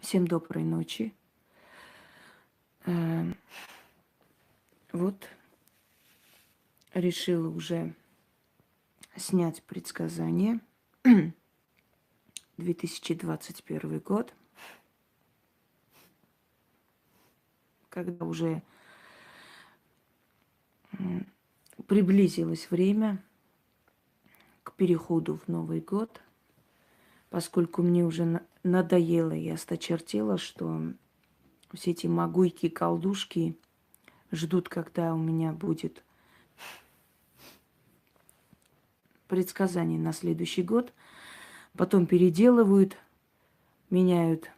Всем доброй ночи. Вот решила уже снять предсказание. 2021 год, когда уже приблизилось время к переходу в Новый год, поскольку мне уже надоело и осточертело, что все эти магуйки, колдушки ждут, когда у меня будет предсказание на следующий год, потом переделывают, меняют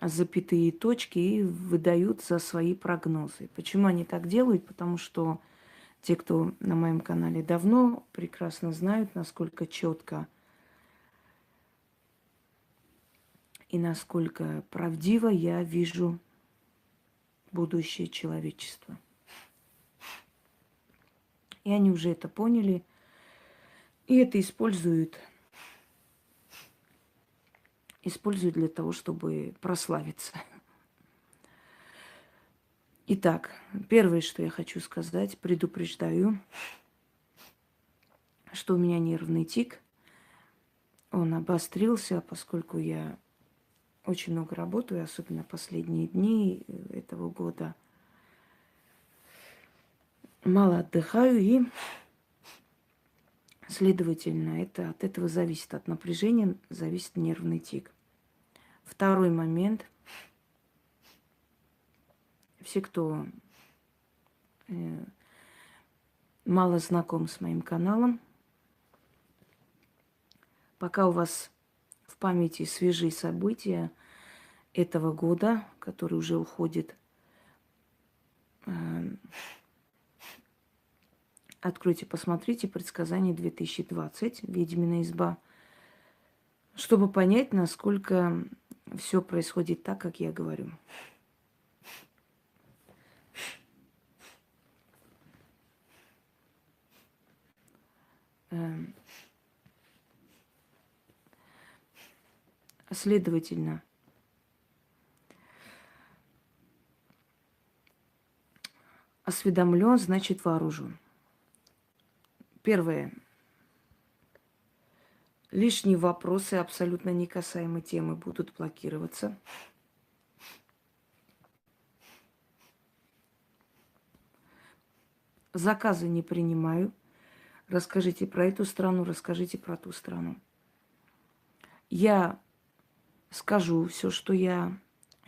запятые точки и выдают за свои прогнозы. Почему они так делают? Потому что те, кто на моем канале давно, прекрасно знают, насколько четко и насколько правдиво я вижу будущее человечества. И они уже это поняли, и это используют для того, чтобы прославиться. Итак, первое, что я хочу сказать, предупреждаю, что у меня нервный тик. Он обострился, поскольку я очень много работаю, особенно последние дни этого года. Мало отдыхаю, и, следовательно, это от этого зависит, от напряжения зависит нервный тик. Второй момент. Все, кто мало знаком с моим каналом, пока у вас в памяти свежие события этого года, который уже уходит, откройте, посмотрите предсказание 2020, «Ведьмина изба», чтобы понять, насколько все происходит так, как я говорю. Следовательно, осведомлен, значит вооружен. Первое. Лишние вопросы, абсолютно не касаемые темы, будут блокироваться. Заказы не принимаю. Расскажите про эту страну, расскажите про ту страну. Я скажу все, что я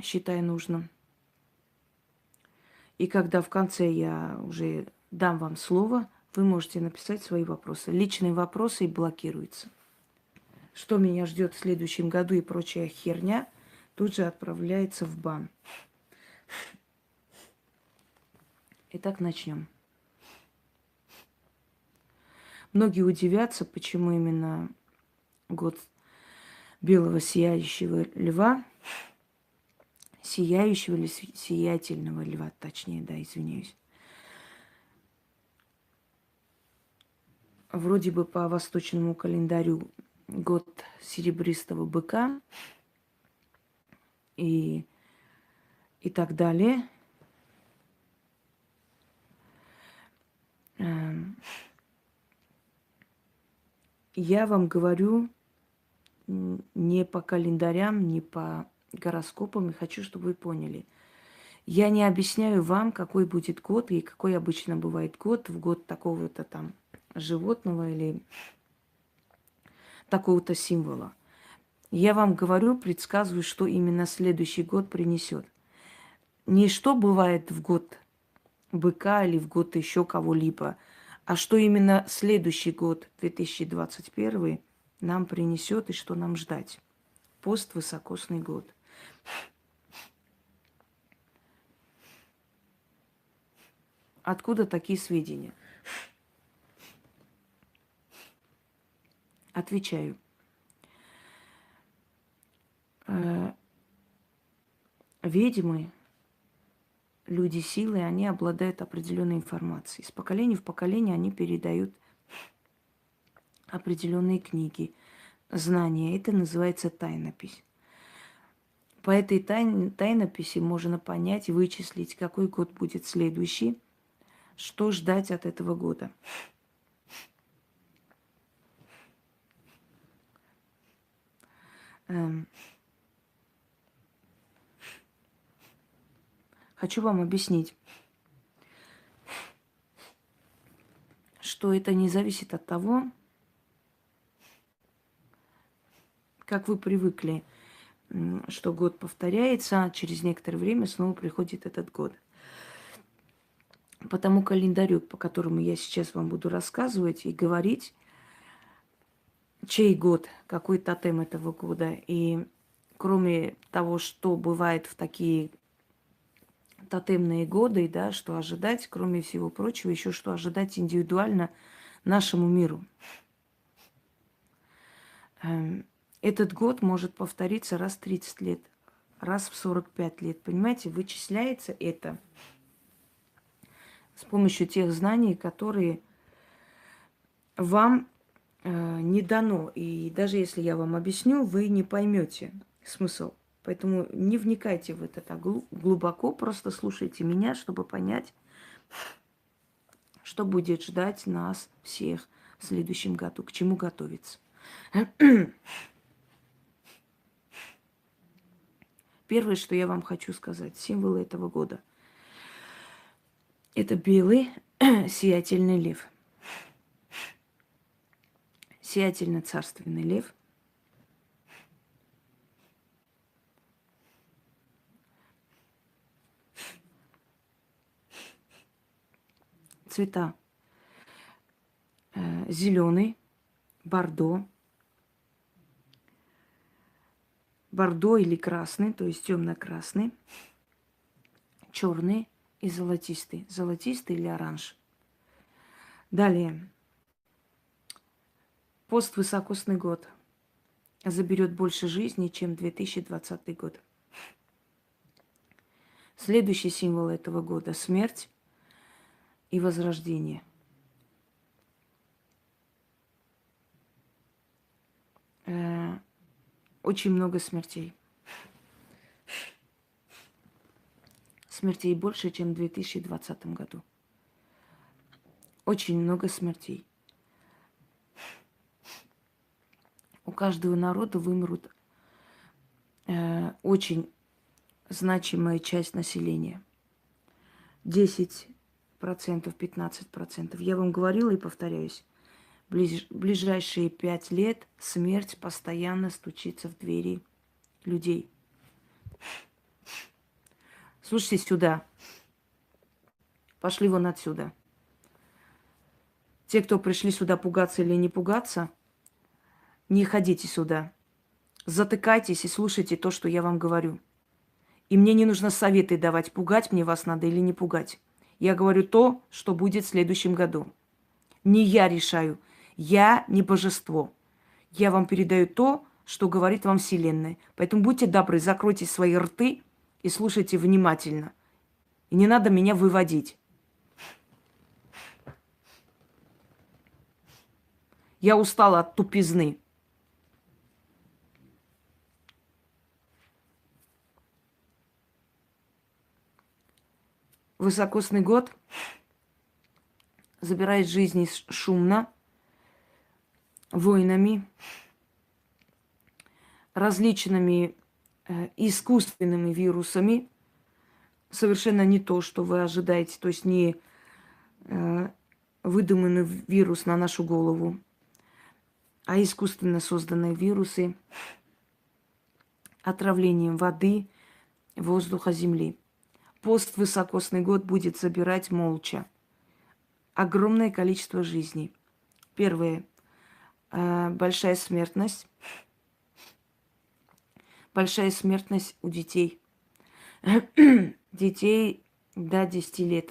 считаю нужным. И когда в конце я уже дам вам слово, вы можете написать свои вопросы. Личные вопросы блокируются. Что меня ждет в следующем году и прочая херня, тут же отправляется в бан. Итак, начнем. Многие удивятся, почему именно год белого сияющего льва, сияющего или сиятельного льва, точнее, да, извиняюсь. Вроде бы по восточному календарю год серебристого быка и так далее. Я вам говорю не по календарям, не по гороскопам, и хочу, чтобы вы поняли. Я не объясняю вам, какой будет год и какой обычно бывает год в год такого-то там животного или такого-то символа. Я вам говорю, предсказываю, что именно следующий год принесет. Не что бывает в год быка или в год еще кого-либо, а что именно следующий год, 2021, нам принесет и что нам ждать. Поствысокосный год. Откуда такие сведения? Отвечаю. Ведьмы, люди силы, они обладают определенной информацией. С поколения в поколение они передают определенные книги, знания. Это называется тайнопись. По этой тайнописи можно понять, вычислить, какой год будет следующий, что ждать от этого года. Хочу вам объяснить, что это не зависит от того, как вы привыкли, что год повторяется, а через некоторое время снова приходит этот год. По тому календарю, по которому я сейчас вам буду рассказывать и говорить, чей год, какой тотем этого года. И кроме того, что бывает в такие тотемные годы, да, что ожидать, кроме всего прочего, еще что ожидать индивидуально нашему миру. Этот год может повториться раз в 30 лет, раз в 45 лет. Понимаете, вычисляется это с помощью тех знаний, которые вам не дано. И даже если я вам объясню, вы не поймете смысл. Поэтому не вникайте в это так глубоко, просто слушайте меня, чтобы понять, что будет ждать нас всех в следующем году, к чему готовиться. Первое, что я вам хочу сказать, символы этого года. Это белый сиятельный лев. Сиятельно-царственный лев. Цвета зеленый, бордо, бордо или красный, то есть темно-красный, черный и золотистый. Золотистый или оранж. Далее. Поствысокосный год заберет больше жизни, чем 2020 год. Следующий символ этого года – смерть и возрождение. Очень много смертей. Смертей больше, чем в 2020 году. Очень много смертей. У каждого народа вымрут очень значимая часть населения. 10%, 15%. Я вам говорила и повторяюсь. Ближайшие 5 лет смерть постоянно стучится в двери людей. Слушайте сюда. Пошли вон отсюда. Те, кто пришли сюда пугаться или не пугаться, не ходите сюда. Затыкайтесь и слушайте то, что я вам говорю. И мне не нужно советы давать, пугать мне вас надо или не пугать. Я говорю то, что будет в следующем году. Не я решаю. Я не божество. Я вам передаю то, что говорит вам Вселенная. Поэтому будьте добры, закройте свои рты и слушайте внимательно. И не надо меня выводить. Я устала от тупизны. Высокосный год забирает жизни шумно, войнами, различными искусственными вирусами. Совершенно не то, что вы ожидаете. То есть не выдуманный вирус на нашу голову, а искусственно созданные вирусы, отравлением воды, воздуха, земли. Поствысокосный год будет забирать молча огромное количество жизней. Первое. Большая смертность. Большая смертность у детей. Детей до 10 лет.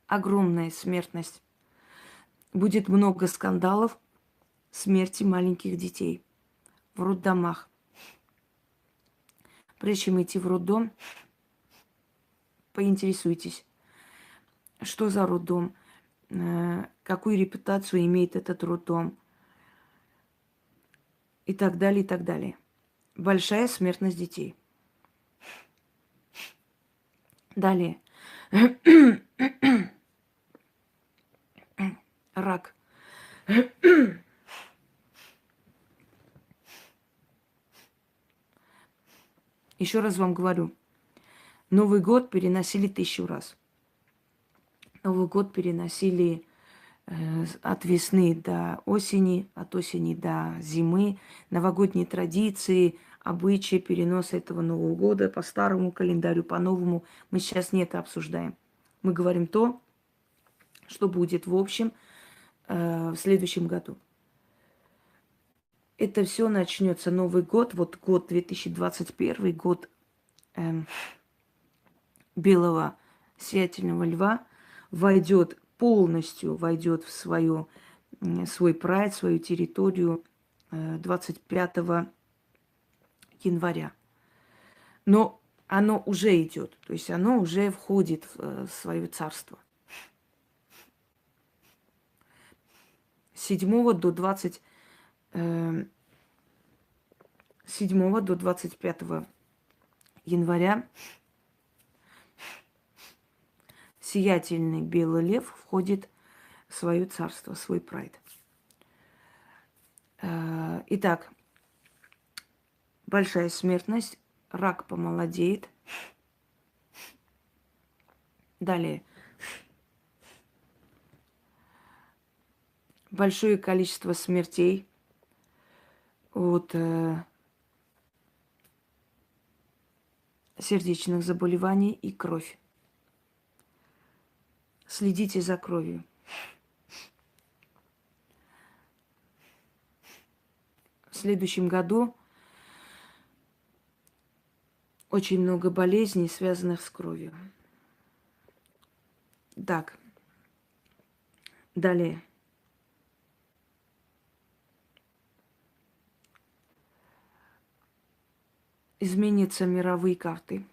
Огромная смертность. Будет много скандалов смерти маленьких детей в роддомах. Прежде чем идти в роддом, поинтересуйтесь, что за роддом, какую репутацию имеет этот роддом, и так далее, и так далее. Большая смертность детей. Далее. Рак. Еще раз вам говорю, Новый год переносили 1000 раз. Новый год переносили от весны до осени, от осени до зимы. Новогодние традиции, обычаи переноса этого Нового года по старому календарю, по новому. Мы сейчас не это обсуждаем. Мы говорим то, что будет в общем в следующем году. Это все начнется Новый год, вот год 2021, год белого сиятельного льва, полностью войдет в свой прайд, свою территорию 25 января. Но оно уже идет, то есть оно уже входит в свое царство. 7 до 25 января сиятельный белый лев входит в свое царство, в свой прайд. Итак, большая смертность, рак помолодеет. Далее. Большое количество смертей от сердечных заболеваний и кровь. Следите за кровью. В следующем году очень много болезней, связанных с кровью. Так. Далее. Изменятся мировые карты.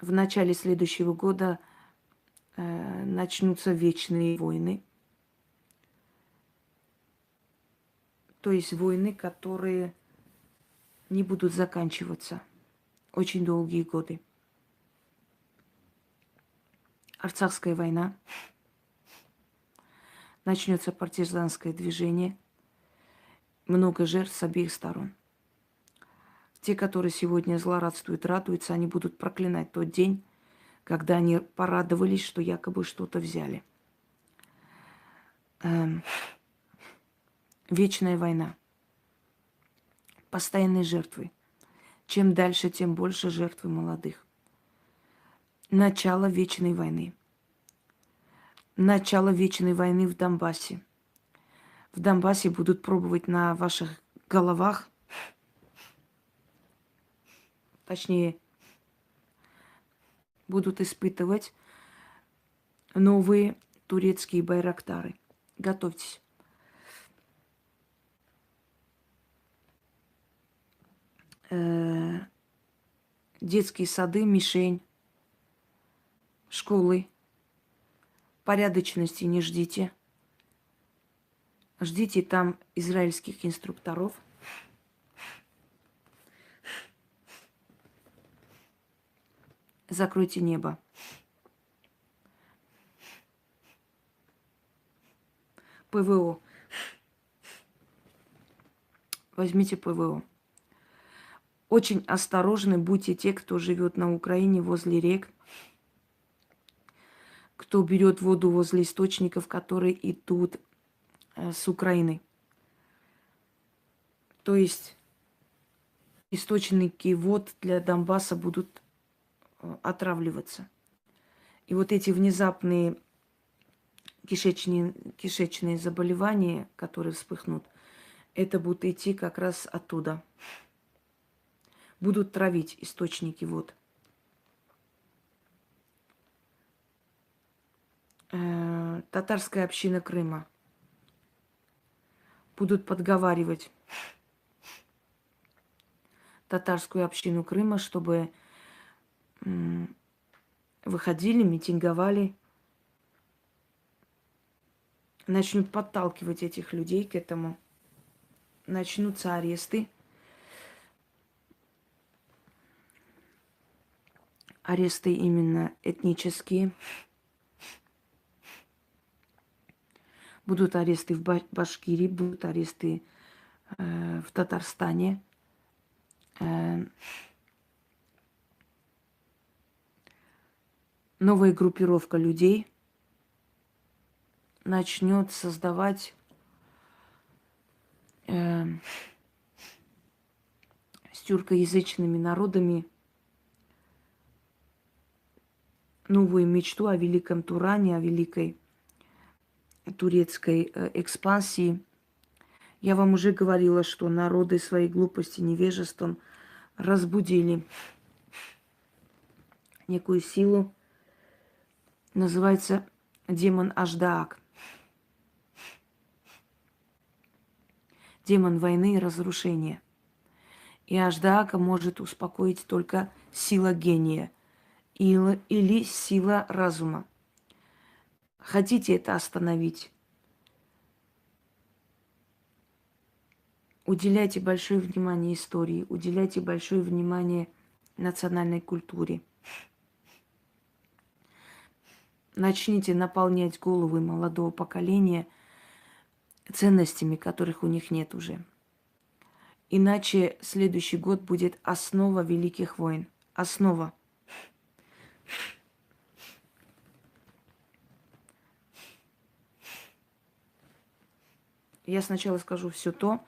В начале следующего года начнутся вечные войны. То есть войны, которые не будут заканчиваться очень долгие годы. Арцахская война. Начнется партизанское движение. Много жертв с обеих сторон. Те, которые сегодня злорадствуют, радуются, они будут проклинать тот день, когда они порадовались, что якобы что-то взяли. Вечная война. Постоянные жертвы. Чем дальше, тем больше жертвы молодых. Начало вечной войны. Начало вечной войны в Донбассе. В Донбассе будут пробовать на ваших головах, точнее, будут испытывать новые турецкие байрактары. Готовьтесь. Детские сады, мишень, школы. Порядочности не ждите. Ждите там израильских инструкторов. Закройте небо. ПВО. Возьмите ПВО. Очень осторожны будьте те, кто живет на Украине возле рек, кто берет воду возле источников, которые идут с Украины. То есть источники вод для Донбасса будут отравливаться. И вот эти внезапные кишечные заболевания, которые вспыхнут, это будут идти как раз оттуда. Будут травить источники вод. Татарская община Крыма. Будут подговаривать татарскую общину Крыма, чтобы выходили, митинговали начнут подталкивать этих людей к этому. Начнутся аресты. Аресты именно этнические. Будут аресты в Башкирии, будут аресты в Татарстане. Новая группировка людей начнет создавать с тюркоязычными народами новую мечту о великом Туране, о великой турецкой экспансии. Я вам уже говорила, что народы своей глупостью, невежеством разбудили некую силу. Называется демон Аждаак. Демон войны и разрушения. И Аждаака может успокоить только сила гения или сила разума. Хотите это остановить? Уделяйте большое внимание истории, уделяйте большое внимание национальной культуре. Начните наполнять головы молодого поколения ценностями, которых у них нет уже. Иначе следующий год будет основа великих войн. Основа. Я сначала скажу все то,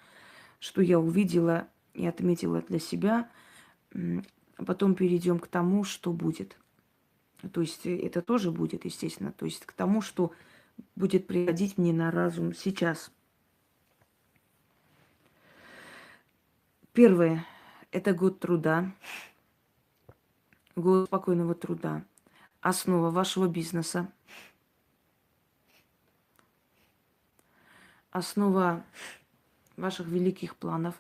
что я увидела и отметила для себя, а потом перейдем к тому, что будет. То есть это тоже будет, естественно. То есть к тому, что будет приходить мне на разум сейчас. Первое – это год труда, год спокойного труда, основа вашего бизнеса, основа ваших великих планов,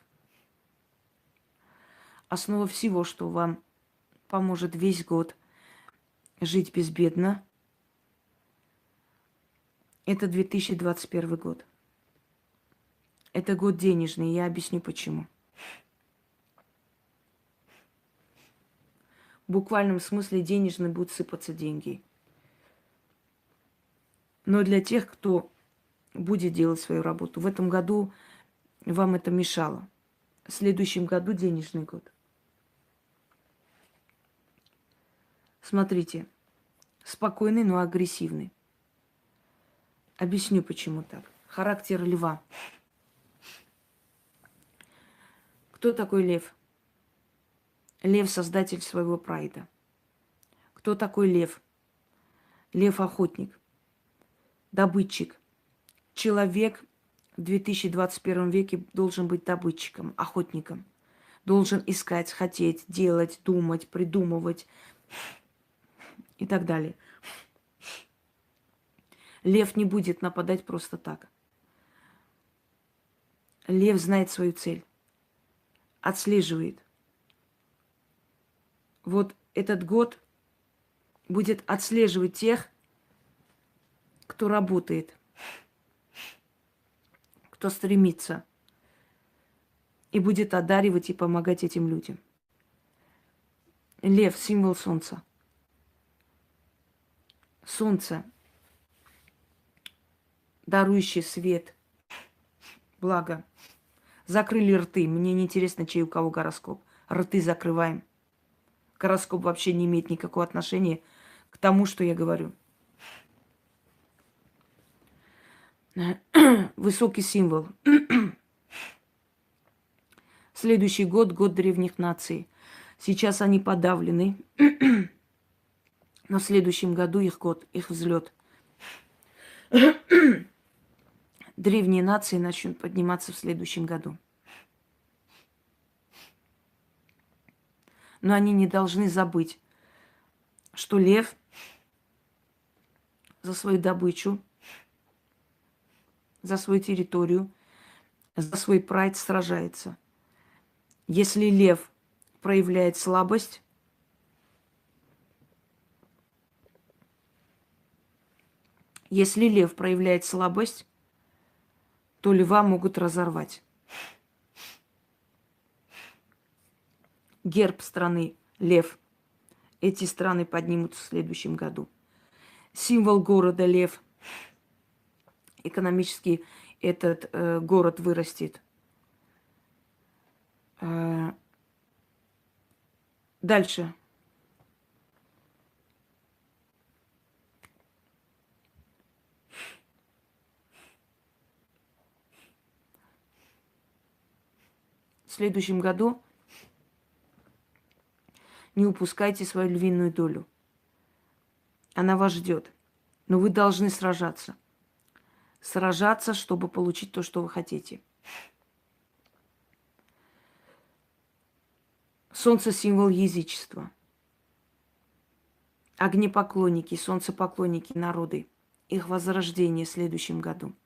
основа всего, что вам поможет весь год жить безбедно. Это 2021 год. Это год денежный, я объясню почему. В буквальном смысле денежные будут сыпаться деньги. Но для тех, кто будет делать свою работу, в этом году вам это мешало. В следующем году денежный год. Смотрите, спокойный, но агрессивный. Объясню, почему так. Характер льва. Кто такой лев? Лев – создатель своего прайда. Кто такой лев? Лев-охотник, добытчик. Человек в 2021 веке должен быть добытчиком, охотником. Должен искать, хотеть, делать, думать, придумывать и так далее. Лев не будет нападать просто так. Лев знает свою цель, отслеживает. Вот этот год будет отслеживать тех, кто работает, кто стремится, и будет одаривать и помогать этим людям. Лев – символ солнца. Солнце, дарующий свет, благо. Закрыли рты. Мне не интересно, чей у кого гороскоп. Рты закрываем. Гороскоп вообще не имеет никакого отношения к тому, что я говорю. Высокий символ. Следующий год – год древних наций. Сейчас они подавлены. Но в следующем году их год, их взлет. Древние нации начнут подниматься в следующем году. Но они не должны забыть, что лев за свою добычу, за свою территорию, за свой прайд сражается. Если лев проявляет слабость, если лев проявляет слабость, то льва могут разорвать. Герб страны – лев. Эти страны поднимутся в следующем году. Символ города – лев. Экономически этот город вырастет. Дальше. В следующем году не упускайте свою львиную долю. Она вас ждет. Но вы должны сражаться. Сражаться, чтобы получить то, что вы хотите. Солнце – символ язычества. Огнепоклонники, солнцепоклонники, народы. Их возрождение в следующем году.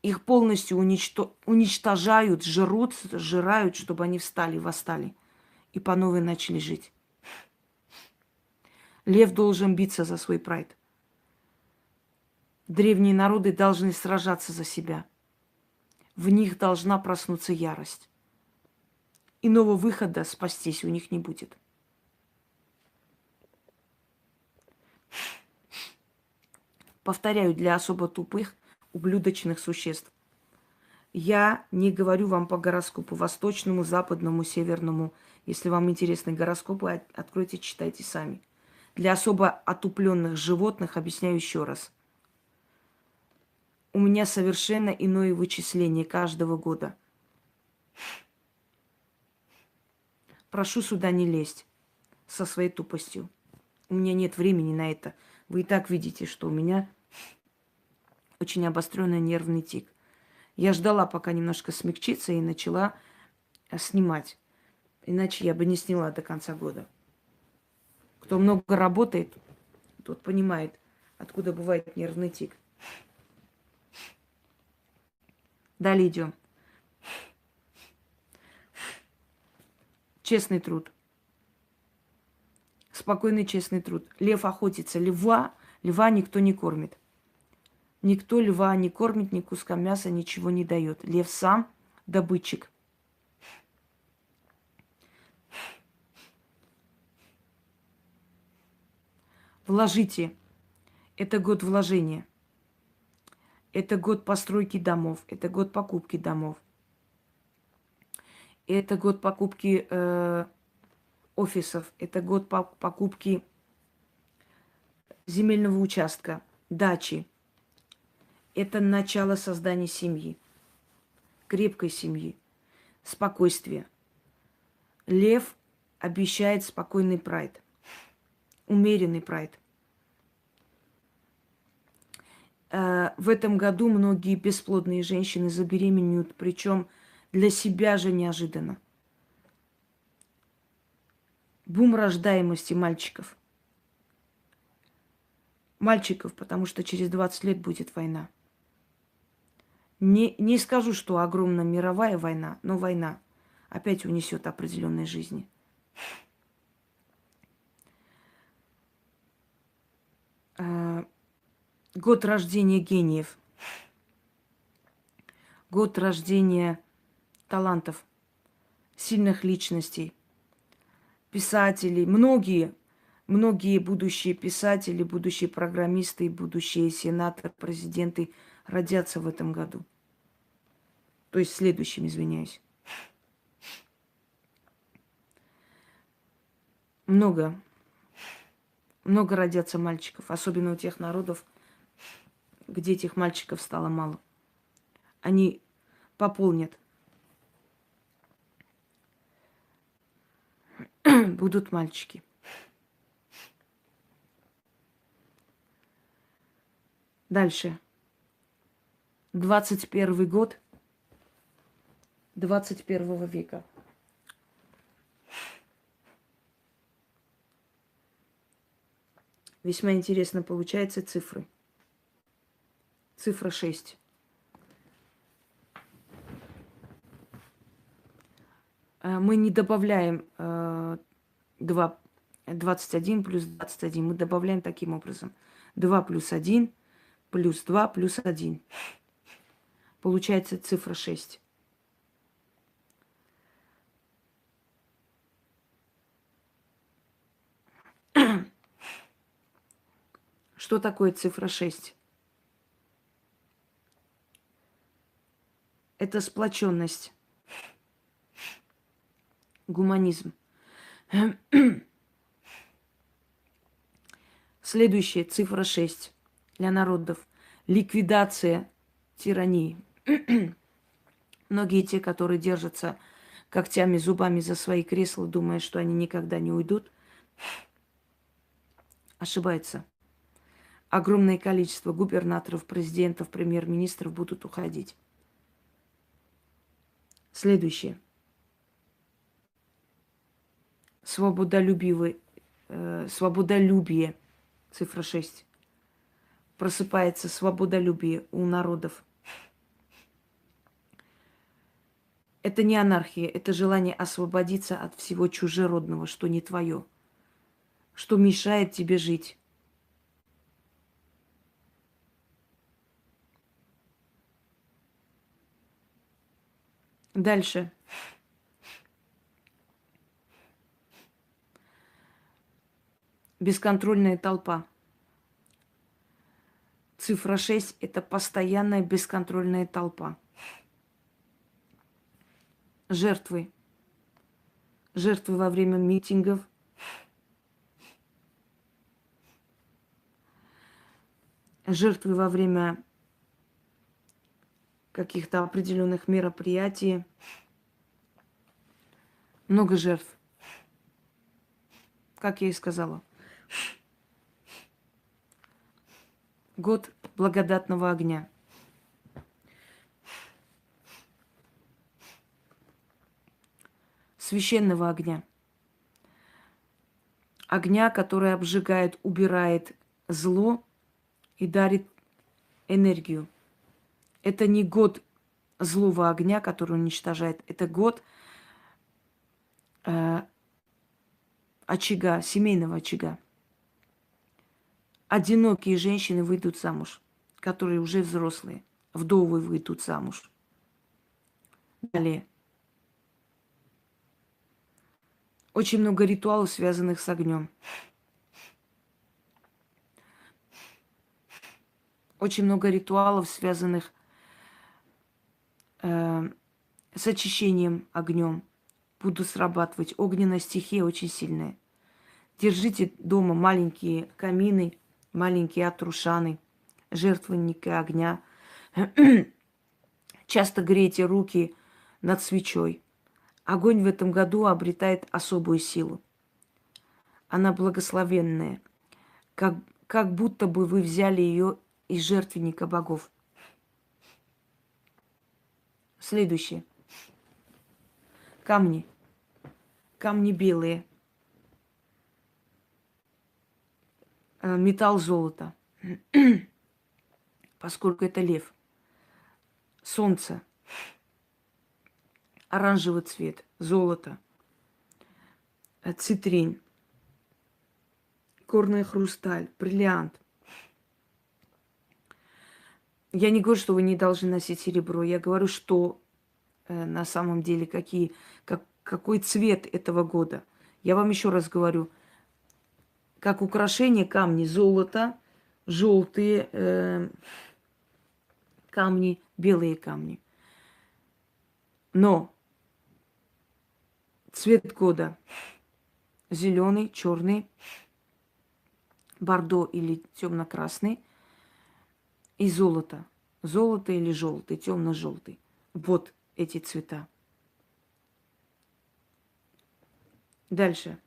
Их полностью уничтожают, жрут, сжирают, чтобы они встали, восстали. И по новой начали жить. Лев должен биться за свой прайд. Древние народы должны сражаться за себя. В них должна проснуться ярость. Иного выхода спастись у них не будет. Повторяю, для особо тупых, ублюдочных существ. Я не говорю вам по гороскопу восточному, западному, северному. Если вам интересны гороскопы, откройте, читайте сами. Для особо отупленных животных объясняю еще раз. У меня совершенно иное вычисление каждого года. Прошу сюда не лезть со своей тупостью. У меня нет времени на это. Вы и так видите, что у меня очень обостренный нервный тик. Я ждала, пока немножко смягчится, и начала снимать. Иначе я бы не сняла до конца года. Кто много работает, тот понимает, откуда бывает нервный тик. Далее идем. Честный труд. Спокойный, честный труд. Лев охотится. Льва никто не кормит. Никто льва не кормит, ни куска мяса, ничего не дает. Лев сам добытчик. Вложите. Это год вложения. Это год постройки домов. Это год покупки домов. Это год покупки офисов. Это год покупки земельного участка, дачи. Это начало создания семьи. Крепкой семьи. Спокойствие. Лев обещает спокойный прайд. Умеренный прайд. В этом году многие бесплодные женщины забеременеют, причем для себя же неожиданно. Бум рождаемости мальчиков. Мальчиков, потому что через 20 лет будет война. Не скажу, что огромная мировая война, но война опять унесет определенной жизни. Год рождения гениев. Год рождения талантов, сильных личностей, писателей. Многие будущие писатели, будущие программисты, будущие сенаторы, президенты родятся в этом году. То есть в следующем, извиняюсь. Много родятся мальчиков, особенно у тех народов, где этих мальчиков стало мало. Они пополнят. Будут мальчики. Дальше. 21 год 21 века. Весьма интересно получаются цифры. Цифра 6. Мы не добавляем 21 плюс 21. Мы добавляем таким образом. 2 плюс 1 плюс 2 плюс 1. Получается цифра 6. Что такое цифра 6? Это сплоченность, гуманизм. Следующая цифра 6 для народов. Ликвидация тирании. Многие те, которые держатся когтями, зубами за свои кресла, думая, что они никогда не уйдут, ошибаются. Огромное количество губернаторов, президентов, премьер-министров будут уходить. Следующее. Свободолюбие, цифра 6. Просыпается свободолюбие у народов. Это не анархия, это желание освободиться от всего чужеродного, что не твое, что мешает тебе жить. Дальше. Бесконтрольная толпа. Цифра 6 – это постоянная бесконтрольная толпа. Жертвы. Жертвы во время митингов. Жертвы во время каких-то определенных мероприятий. Много жертв. Как я и сказала. Год благодатного огня. Священного огня. Огня, который обжигает, убирает зло и дарит энергию. Это не год злого огня, который уничтожает. Это год очага, семейного очага. Одинокие женщины выйдут замуж, которые уже взрослые. Вдовы выйдут замуж. Далее. Очень много ритуалов, связанных с огнем. Очень много ритуалов, связанных с очищением огнем. Будут срабатывать. Огненная стихия очень сильная. Держите дома маленькие камины, маленькие атрушаны, жертвенники огня. Часто грейте руки над свечой. Огонь в этом году обретает особую силу. Она благословенная. Как будто бы вы взяли ее из жертвенника богов. Следующее. Камни. Камни белые. Металл золото. Поскольку это лев. Солнце. Оранжевый цвет. Золото. Цитрин. Горный хрусталь. Бриллиант. Я не говорю, что вы не должны носить серебро. Я говорю, что на самом деле какой цвет этого года. Я вам еще раз говорю. Как украшение камни золото, желтые камни, белые камни. Но цвет года зеленый, черный, бордо или темно-красный и золото. Золото или желтый, темно-желтый. Вот эти цвета. Дальше.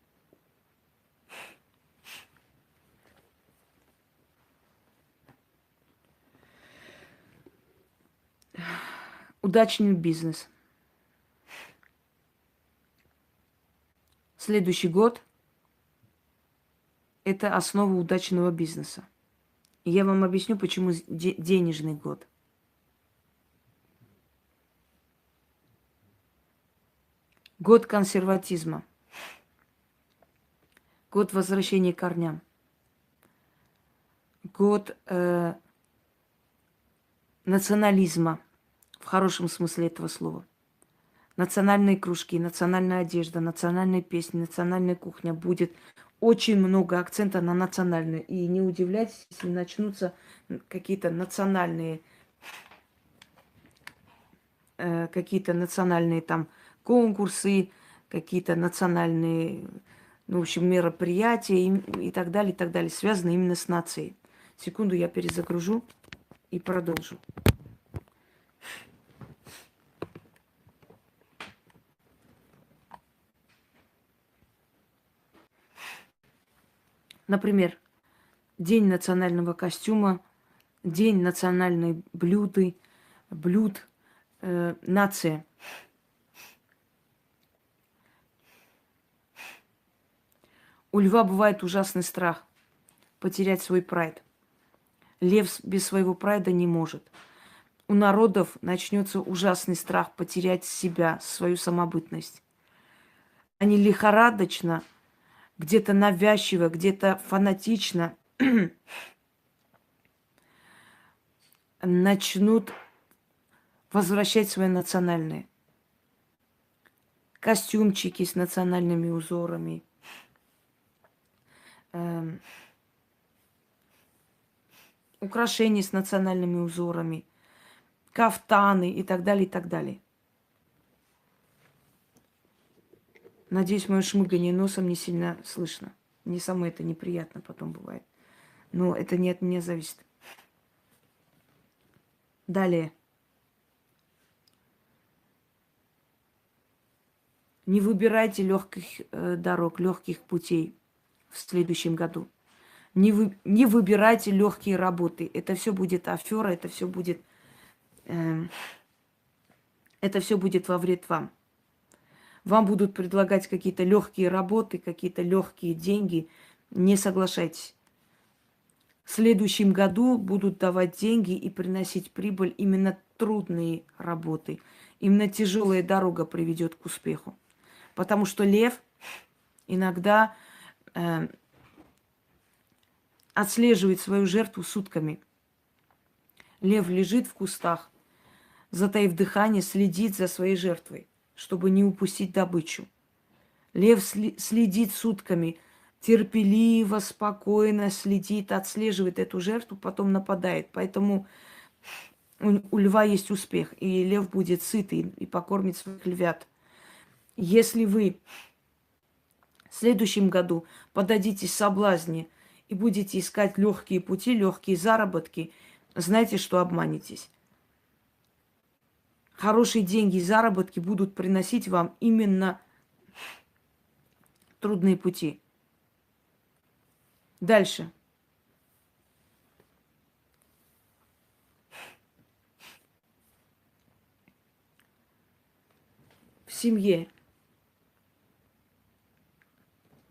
Удачный бизнес. Следующий год – это основа удачного бизнеса. И я вам объясню, почему денежный год. Год консерватизма. Год возвращения к корням. Год национализма. хорошем смысле этого слова. Национальные кружки, национальная одежда, национальные песни, национальная кухня. Будет очень много акцента на национальное. И не удивляйтесь, если начнутся какие-то национальные там конкурсы, какие-то национальные, ну, в общем, мероприятия и так далее, связанные именно с нацией. Секунду, я перезагружу и продолжу. Например, День национального костюма, День национальной блюд, нация. У льва бывает ужасный страх потерять свой прайд. Лев без своего прайда не может. У народов начнется ужасный страх потерять себя, свою самобытность. Они лихорадочно, где-то навязчиво, где-то фанатично начнут возвращать свои национальные костюмчики с национальными узорами, украшения с национальными узорами, кафтаны и так далее, и так далее. Надеюсь, мое шмыгание носом не сильно слышно. Мне самой это неприятно потом бывает. Но это не от меня зависит. Далее. Не выбирайте легких дорог, легких путей в следующем году. Не выбирайте легкие работы. Это все будет афера, это все будет во вред вам. Вам будут предлагать какие-то легкие работы, какие-то легкие деньги. Не соглашайтесь. В следующем году будут давать деньги и приносить прибыль именно трудные работы. Именно тяжелая дорога приведет к успеху. Потому что лев иногда отслеживает свою жертву сутками. Лев лежит в кустах, затаив дыхание, следит за своей жертвой, чтобы не упустить добычу. Лев следит сутками, терпеливо, спокойно следит, отслеживает эту жертву, потом нападает. Поэтому у льва есть успех, и лев будет сытый и покормит своих львят. Если вы в следующем году поддадитесь соблазне и будете искать легкие пути, легкие заработки, знайте, что обманетесь. Хорошие деньги и заработки будут приносить вам именно трудные пути. Дальше. В семье.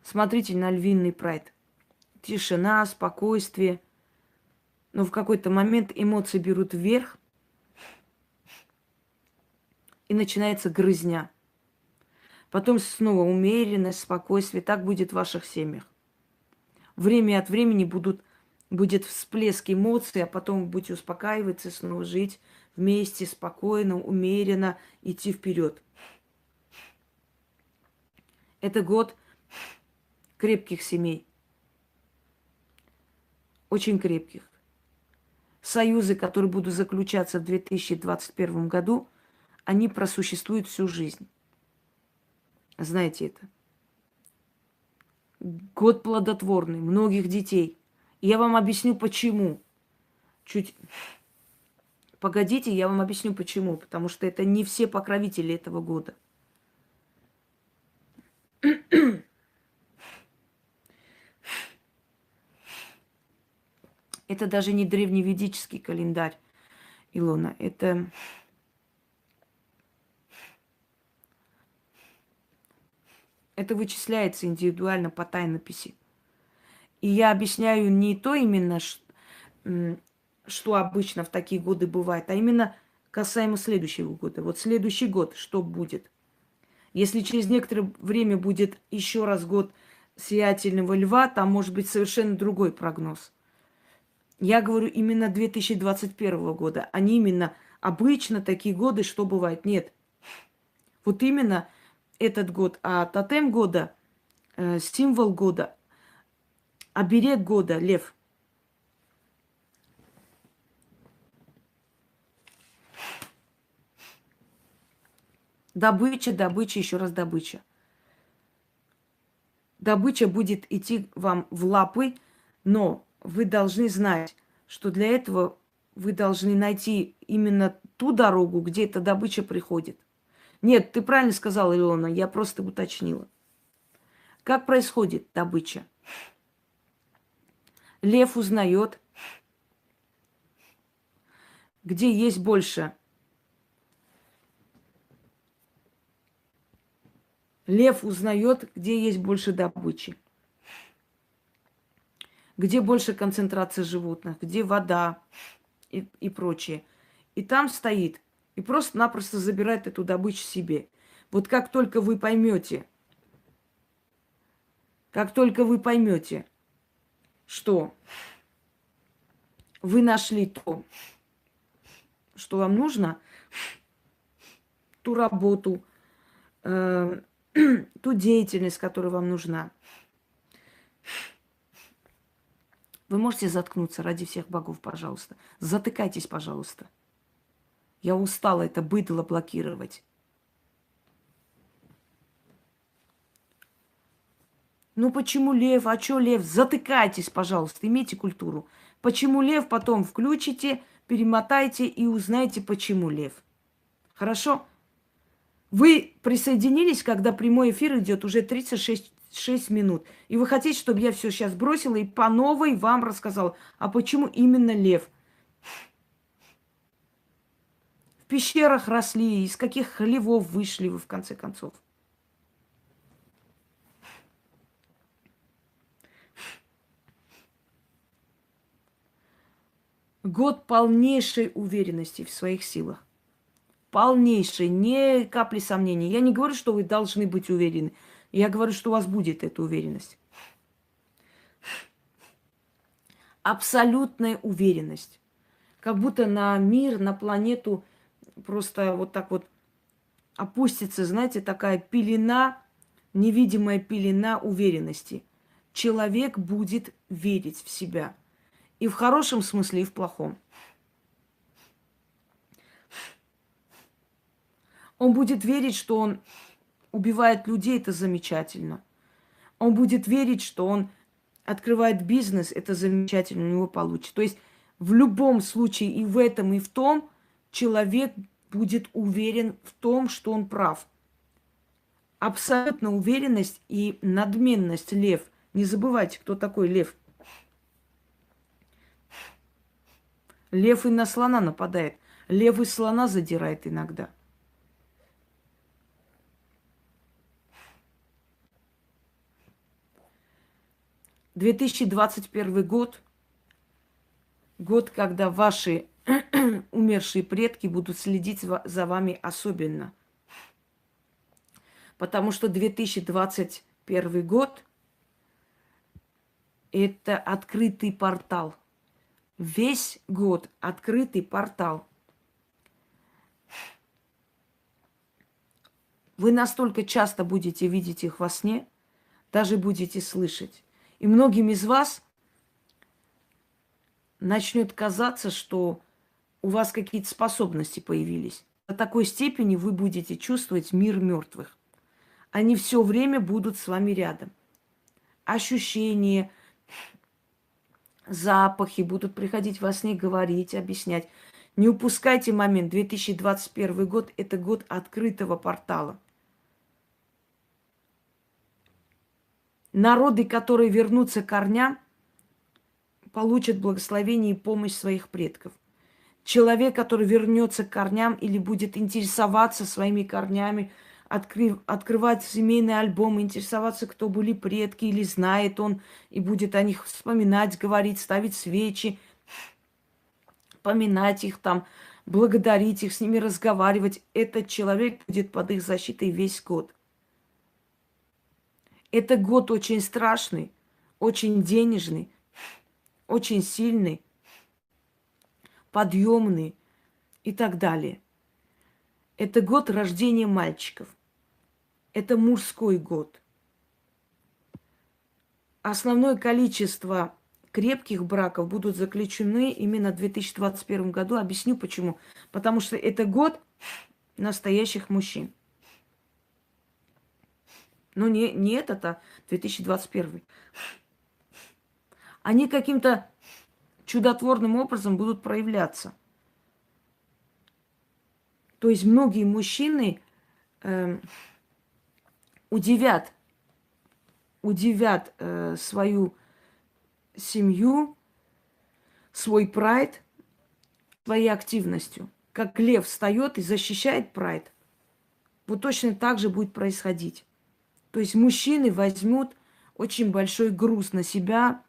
Смотрите на львиный прайд. Тишина, спокойствие. Но в какой-то момент эмоции берут вверх, и начинается грызня. Потом снова умеренность, спокойствие. Так будет в ваших семьях. Время от времени будет всплеск эмоций, а потом вы будете успокаиваться, снова жить вместе, спокойно, умеренно, идти вперед. Это год крепких семей. Очень крепких. Союзы, которые будут заключаться в 2021 году, они просуществуют всю жизнь. Знаете это. Год плодотворный, многих детей. И я вам объясню, почему. Чуть погодите, я вам объясню, почему. Потому что это не все покровители этого года. Это даже не древневедический календарь, Илона. Это вычисляется индивидуально по тайнописи. И я объясняю не то именно, что обычно в такие годы бывает, а именно касаемо следующего года. Вот следующий год что будет? Если через некоторое время будет еще раз год сиятельного льва, там может быть совершенно другой прогноз. Я говорю именно 2021 года, а не именно Обычно такие годы, что бывает? Нет. Вот именно этот год. А тотем года, символ года, оберег года, лев. Добыча, добыча, еще раз добыча. Добыча будет идти вам в лапы, но вы должны знать, что для этого вы должны найти именно ту дорогу, где эта добыча приходит. Нет, ты правильно сказала, Илона, я просто уточнила. Как происходит добыча? Лев узнает, где есть больше. Лев узнает, где есть больше добычи. Где больше концентрация животных, где вода и прочее. И там стоит, и просто-напросто забирает эту добычу себе. Вот как только вы поймете, что вы нашли то, что вам нужно, ту работу, ту деятельность, которая вам нужна, вы можете заткнуться ради всех богов, пожалуйста. Затыкайтесь, пожалуйста. Я устала это быдло блокировать. Ну почему лев? А чё лев? Затыкайтесь, пожалуйста, имейте культуру. Почему лев? Потом включите, перемотайте и узнаете, почему лев. Хорошо? Вы присоединились, когда прямой эфир идет уже 36 минут. И вы хотите, чтобы я все сейчас бросила и по новой вам рассказала. А почему именно лев? В пещерах росли, из каких хлевов вышли вы в конце концов? Год полнейшей уверенности в своих силах. Полнейшей, ни капли сомнений. Я не говорю, что вы должны быть уверены. Я говорю, что у вас будет эта уверенность. Абсолютная уверенность. Как будто на мир, на планету просто вот так вот опустится, знаете, такая пелена, невидимая пелена уверенности. Человек будет верить в себя. И в хорошем смысле, и в плохом. Он будет верить, что он убивает людей, это замечательно. Он будет верить, что он открывает бизнес, это замечательно, у него получится. То есть в любом случае и в этом, и в том человек будет уверен в том, что он прав. Абсолютно уверенность и надменность лев. Не забывайте, кто такой лев. Лев и на слона нападает. Лев и слона задирает иногда. — 2021 год. Год, когда ваши умершие предки будут следить за вами особенно. Потому что 2021 год – это открытый портал. Весь год открытый портал. Вы настолько часто будете видеть их во сне, даже будете слышать. И многим из вас начнет казаться, что у вас какие-то способности появились. До такой степени вы будете чувствовать мир мертвых. Они все время будут с вами рядом. Ощущения, запахи будут приходить во сне, говорить, объяснять. Не упускайте момент. 2021 год – это год открытого портала. Народы, которые вернутся к корням, получат благословение и помощь своих предков. Человек, который вернется к корням или будет интересоваться своими корнями, открывать семейный альбом, интересоваться, кто были предки, или знает он, и будет о них вспоминать, говорить, ставить свечи, поминать их там, благодарить их, с ними разговаривать. Этот человек будет под их защитой весь год. Это год очень страшный, очень денежный, очень сильный, подъемный и так далее. Это год рождения мальчиков. Это мужской год. Основное количество крепких браков будут заключены именно в 2021 году. Объясню почему. Потому что это год настоящих мужчин. Ну, не этот, а 2021. Они каким-то чудотворным образом будут проявляться. То есть многие мужчины удивят свою семью, свой прайд своей активностью. Как лев встает и защищает прайд, вот точно так же будет происходить. То есть мужчины возьмут очень большой груз на себя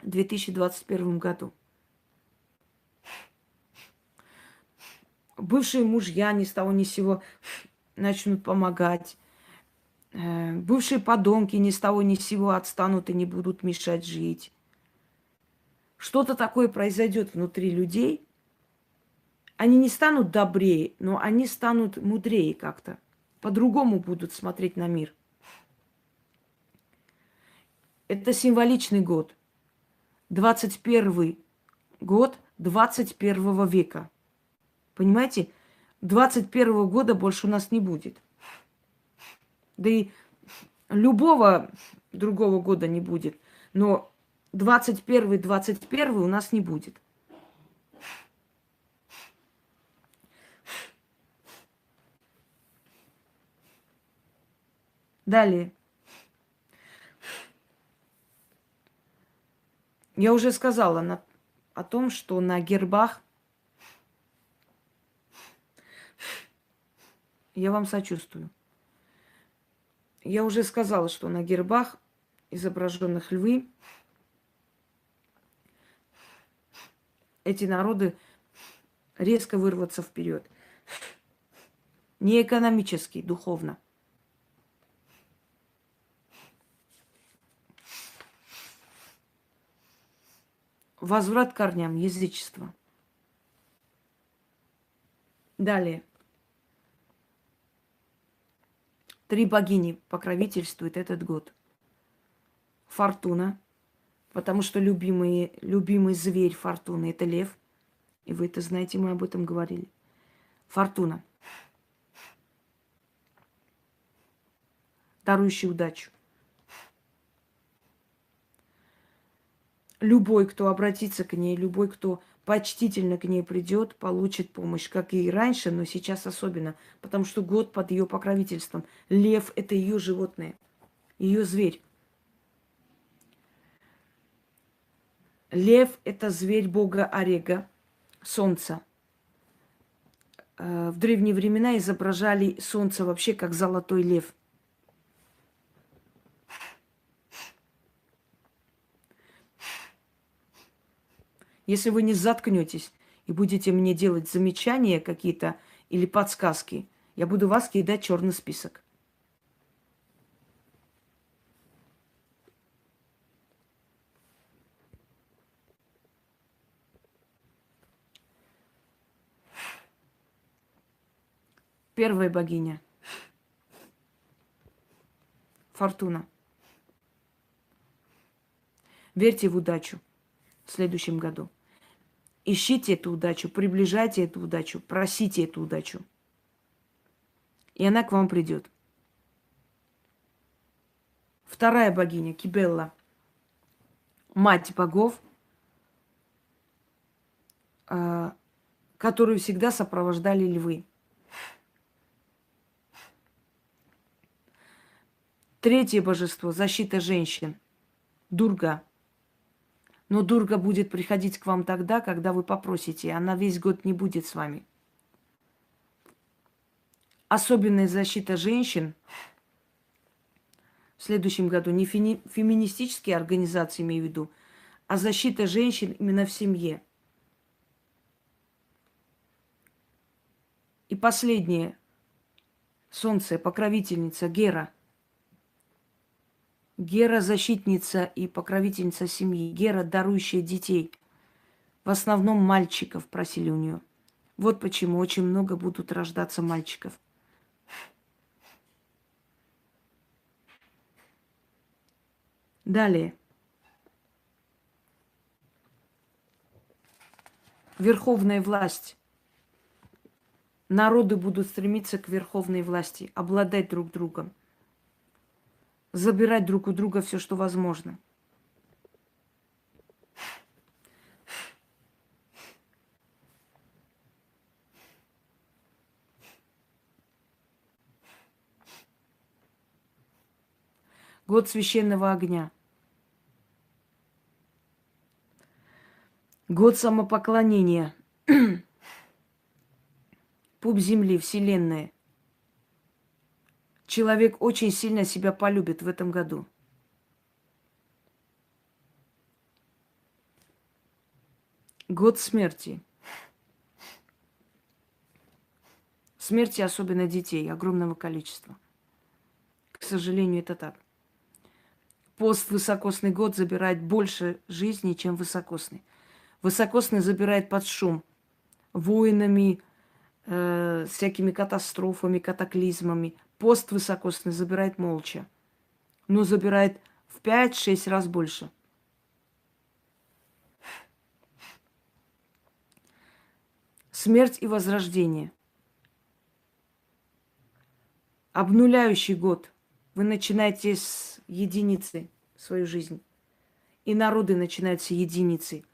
в 2021 году. Бывшие мужья ни с того ни с сего начнут помогать. Бывшие подонки ни с того ни с сего отстанут и не будут мешать жить. Что-то такое произойдет внутри людей. Они не станут добрее, но они станут мудрее как-то. По-другому будут смотреть на мир. Это символичный год. 21 год 21 века. Понимаете? 21 года больше у нас не будет. Да и любого другого года не будет. Но 21 у нас не будет. Далее. Я уже сказала о том, что на гербах, я вам сочувствую. Я уже сказала, что на гербах изображенных львы эти народы резко вырваться вперед. Не экономически, духовно. Возврат к корням язычества. Далее. 3 богини покровительствуют этот год. Фортуна, потому что любимый зверь Фортуны – это лев. И вы это знаете, мы об этом говорили. Фортуна, дарующий удачу. Любой, кто обратится к ней, любой, кто почтительно к ней придет, получит помощь, как и раньше, но сейчас особенно, потому что год под ее покровительством. Лев – это ее животное, ее зверь. Лев – это зверь бога Орега, солнца. В древние времена изображали солнце вообще как золотой лев. Если вы не заткнетесь и будете мне делать замечания какие-то или подсказки, я буду вас кидать в черный список. Первая богиня. Фортуна. Верьте в удачу в следующем году. Ищите эту удачу, приближайте эту удачу, просите эту удачу. И она к вам придет. Вторая богиня, Кибелла, мать богов, которую всегда сопровождали львы. Третье божество, защита женщин, Дурга. Но Дурга будет приходить к вам тогда, когда вы попросите. Она весь год не будет с вами. Особенная защита женщин в следующем году. Не феминистические организации, имею в виду, а защита женщин именно в семье. И последнее. Солнце, покровительница, Гера. Гера – защитница и покровительница семьи. Гера – дарующая детей. В основном мальчиков просили у нее. Вот почему очень много будут рождаться мальчиков. Далее. Верховная власть. Народы будут стремиться к верховной власти, обладать друг другом, забирать друг у друга все, что возможно. Год священного огня. Год самопоклонения. Пуп земли, вселенная. Человек очень сильно себя полюбит в этом году. Год смерти. Смерти, особенно детей, огромного количества. К сожалению, это так. Поствысокосный год забирает больше жизни, чем высокосный. Высокосный забирает под шум войнами, всякими катастрофами, катаклизмами. Поствысокосный забирает молча, но забирает в 5-6 раз больше. Смерть и возрождение. Обнуляющий год. Вы начинаете с единицы свою жизнь. И народы начинают с единицы.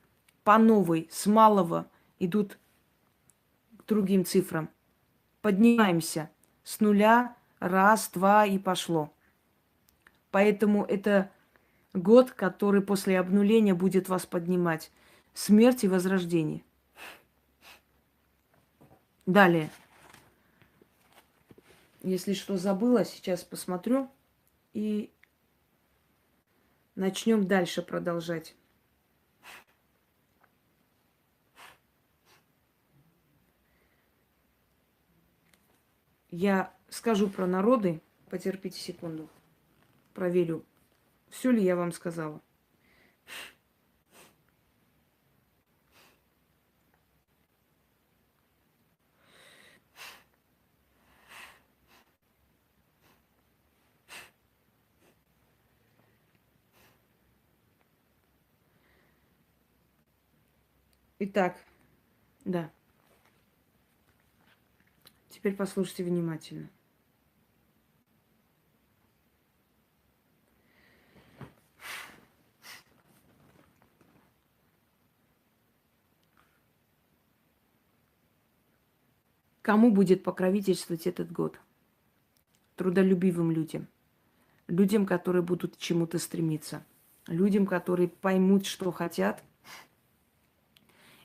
По новой, с малого идут к другим цифрам. Поднимаемся с нуля, раз, два и пошло. Поэтому это год, который после обнуления будет вас поднимать. Смерть и возрождение. Далее. Если что забыла, сейчас посмотрю и начнем дальше продолжать. Я скажу про народы. Потерпите секунду. Проверю, все ли я вам сказала. Итак, да. Теперь послушайте внимательно. Кому будет покровительствовать этот год? Трудолюбивым людям. Людям, которые будут к чему-то стремиться. Людям, которые поймут, что хотят.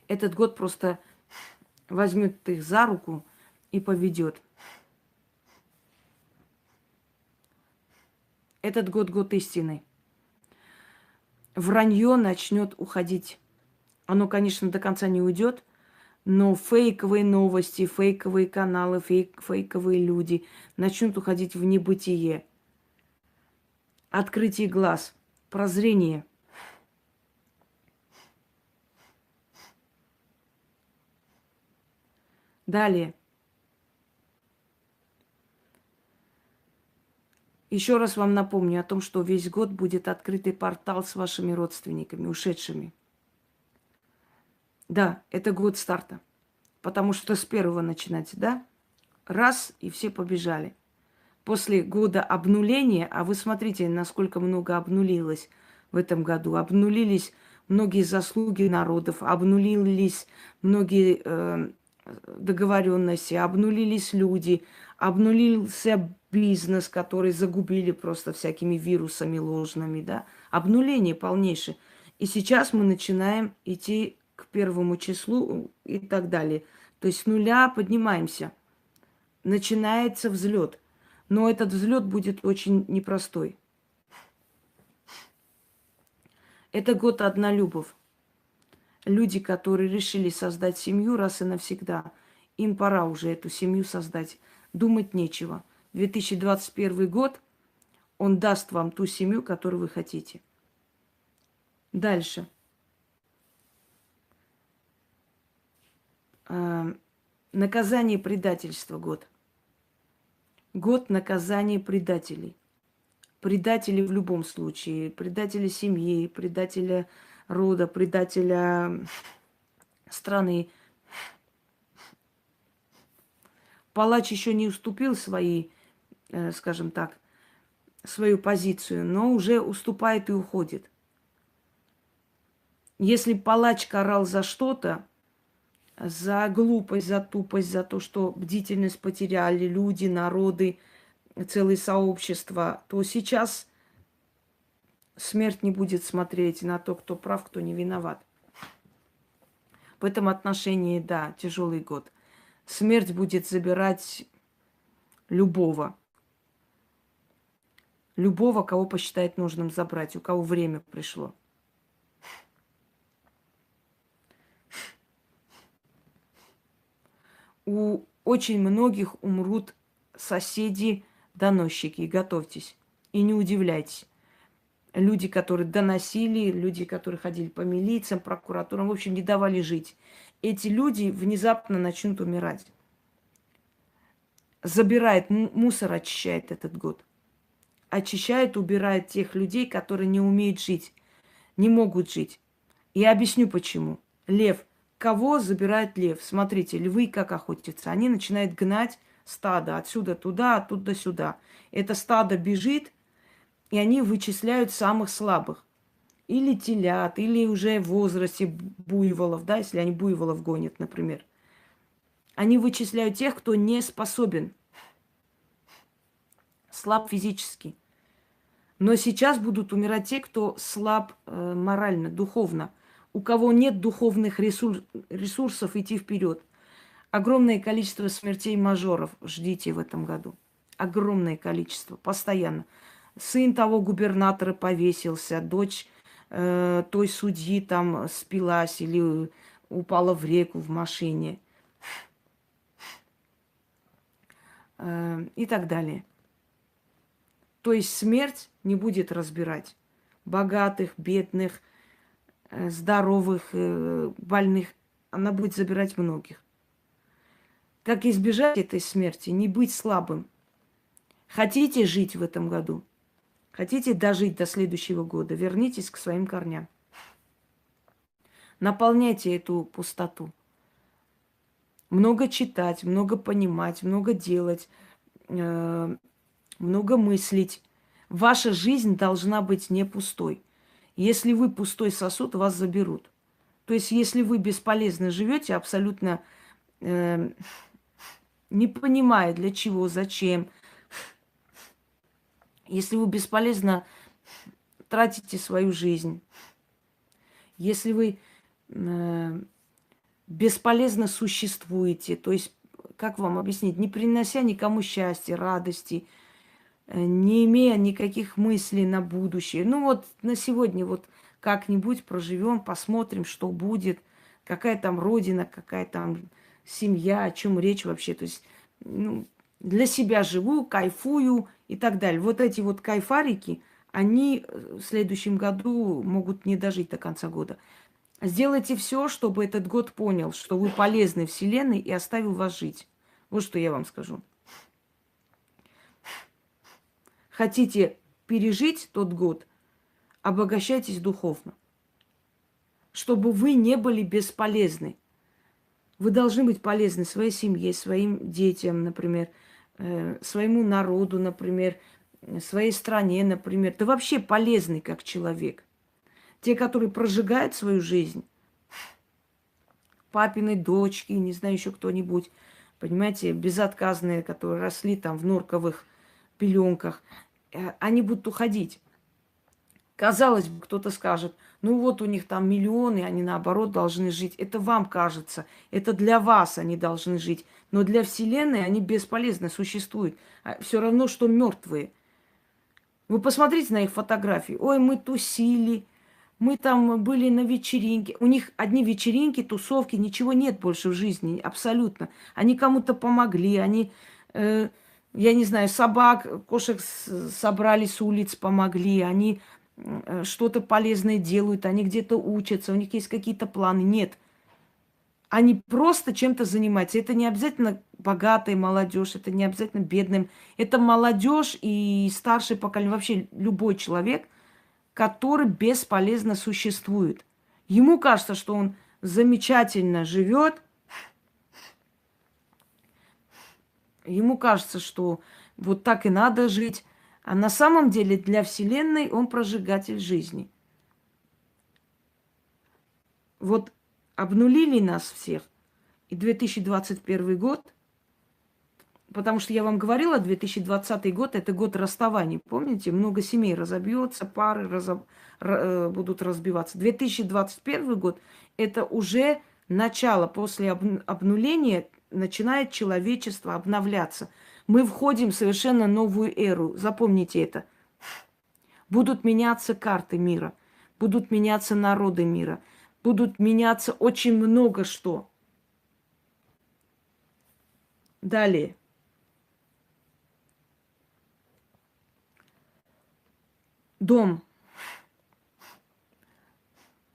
Этот год просто возьмет их за руку и поведет. Этот год – год истины. Вранье начнет уходить. Оно, конечно, до конца не уйдет, но фейковые новости, фейковые каналы, фейковые люди начнут уходить в небытие. Открытие глаз, прозрение. Далее. Еще раз вам напомню о том, что весь год будет открытый портал с вашими родственниками, ушедшими. Да, это год старта. Потому что с первого начинать, да? Раз, и все побежали. После года обнуления, а вы смотрите, насколько много обнулилось в этом году. Обнулились многие заслуги народов, обнулились многие договоренности, обнулились люди, обнулился бизнес, который загубили просто всякими вирусами ложными, да. Обнуление полнейшее. И сейчас мы начинаем идти к первому числу и так далее. То есть с нуля поднимаемся. Начинается взлет. Но этот взлет будет очень непростой. Это год однолюбов. Люди, которые решили создать семью раз и навсегда, им пора уже эту семью создать. Думать нечего. 2021 год, он даст вам ту семью, которую вы хотите. Дальше. Наказание предательства год. Год наказания предателей. Предатели в любом случае. Предателя семьи, предателя рода, предателя страны. Палач еще не уступил свои, скажем так, свою позицию, но уже уступает и уходит. Если палач карал за что-то, за глупость, за тупость, за то, что бдительность потеряли люди, народы, целые сообщества, то сейчас смерть не будет смотреть на то, кто прав, кто не виноват. В этом отношении, да, тяжелый год. Смерть будет забирать любого. Любого, кого посчитает нужным забрать, у кого время пришло. У очень многих умрут соседи-доносчики. Готовьтесь. И не удивляйтесь. Люди, которые доносили, люди, которые ходили по милициям, прокуратурам, в общем, не давали жить. Эти люди внезапно начнут умирать. Забирает, мусор очищает этот год. Очищает, убирает тех людей, которые не умеют жить, не могут жить. Я объясню почему. Лев. Кого забирает лев? Смотрите, львы как охотятся. Они начинают гнать стадо отсюда туда, оттуда сюда. Это стадо бежит, и они вычисляют самых слабых. Или телят, или уже в возрасте буйволов, да, если они буйволов гонят, например. Они вычисляют тех, кто не способен, слаб физически. Но сейчас будут умирать те, кто слаб морально, духовно. У кого нет духовных ресурсов идти вперед. Огромное количество смертей мажоров ждите в этом году. Огромное количество, постоянно. Сын того губернатора повесился, дочь той судьи там спилась или упала в реку в машине. И так далее. То есть смерть не будет разбирать богатых, бедных, здоровых, больных. Она будет забирать многих. Как избежать этой смерти? Не быть слабым. Хотите жить в этом году? Хотите дожить до следующего года? Вернитесь к своим корням. Наполняйте эту пустоту. Много читать, много понимать, много делать, много мыслить. Ваша жизнь должна быть не пустой. Если вы пустой сосуд, вас заберут. То есть, если вы бесполезно живете, абсолютно не понимая, для чего, зачем, если вы бесполезно тратите свою жизнь, если вы бесполезно существуете, то есть, как вам объяснить, не принося никому счастья, радости, не имея никаких мыслей на будущее. Ну вот на сегодня вот как-нибудь проживем, посмотрим, что будет, какая там родина, какая там семья, о чем речь вообще. То есть для себя живу, кайфую и так далее. Вот эти вот кайфарики, они в следующем году могут не дожить до конца года. Сделайте все, чтобы этот год понял, что вы полезны Вселенной и оставил вас жить. Вот что я вам скажу. Хотите пережить тот год, обогащайтесь духовно, чтобы вы не были бесполезны. Вы должны быть полезны своей семье, своим детям, например, своему народу, например, своей стране, например. Да вообще полезны как человек. Те, которые прожигают свою жизнь, папины дочки, не знаю, еще кто-нибудь, понимаете, безотказные, которые росли там в норковых пеленках, они будут уходить. Казалось бы, кто-то скажет, ну вот у них там миллионы, они наоборот должны жить. Это вам кажется, это для вас они должны жить. Но для Вселенной они бесполезно существуют. Все равно, что мертвые. Вы посмотрите на их фотографии. Ой, мы тусили, мы там были на вечеринке. У них одни вечеринки, тусовки, ничего нет больше в жизни, абсолютно. Они кому-то помогли, они, я не знаю, собак, кошек собрали с улиц, помогли, они что-то полезное делают, они где-то учатся, у них есть какие-то планы. Нет. Они просто чем-то занимаются. Это не обязательно богатая молодежь, это не обязательно бедным. Это молодежь и старшее поколение, вообще любой человек, который бесполезно существует. Ему кажется, что он замечательно живет, ему кажется, что вот так и надо жить, а на самом деле для Вселенной он прожигатель жизни. Вот обнулили нас всех, и 2021 год, потому что я вам говорила, 2020 год – это год расставаний. Помните, много семей разобьется, пары будут разбиваться. 2021 год – это уже начало. После обнуления начинает человечество обновляться. Мы входим в совершенно новую эру. Запомните это. Будут меняться карты мира, будут меняться народы мира, будут меняться очень много что. Далее. Дом.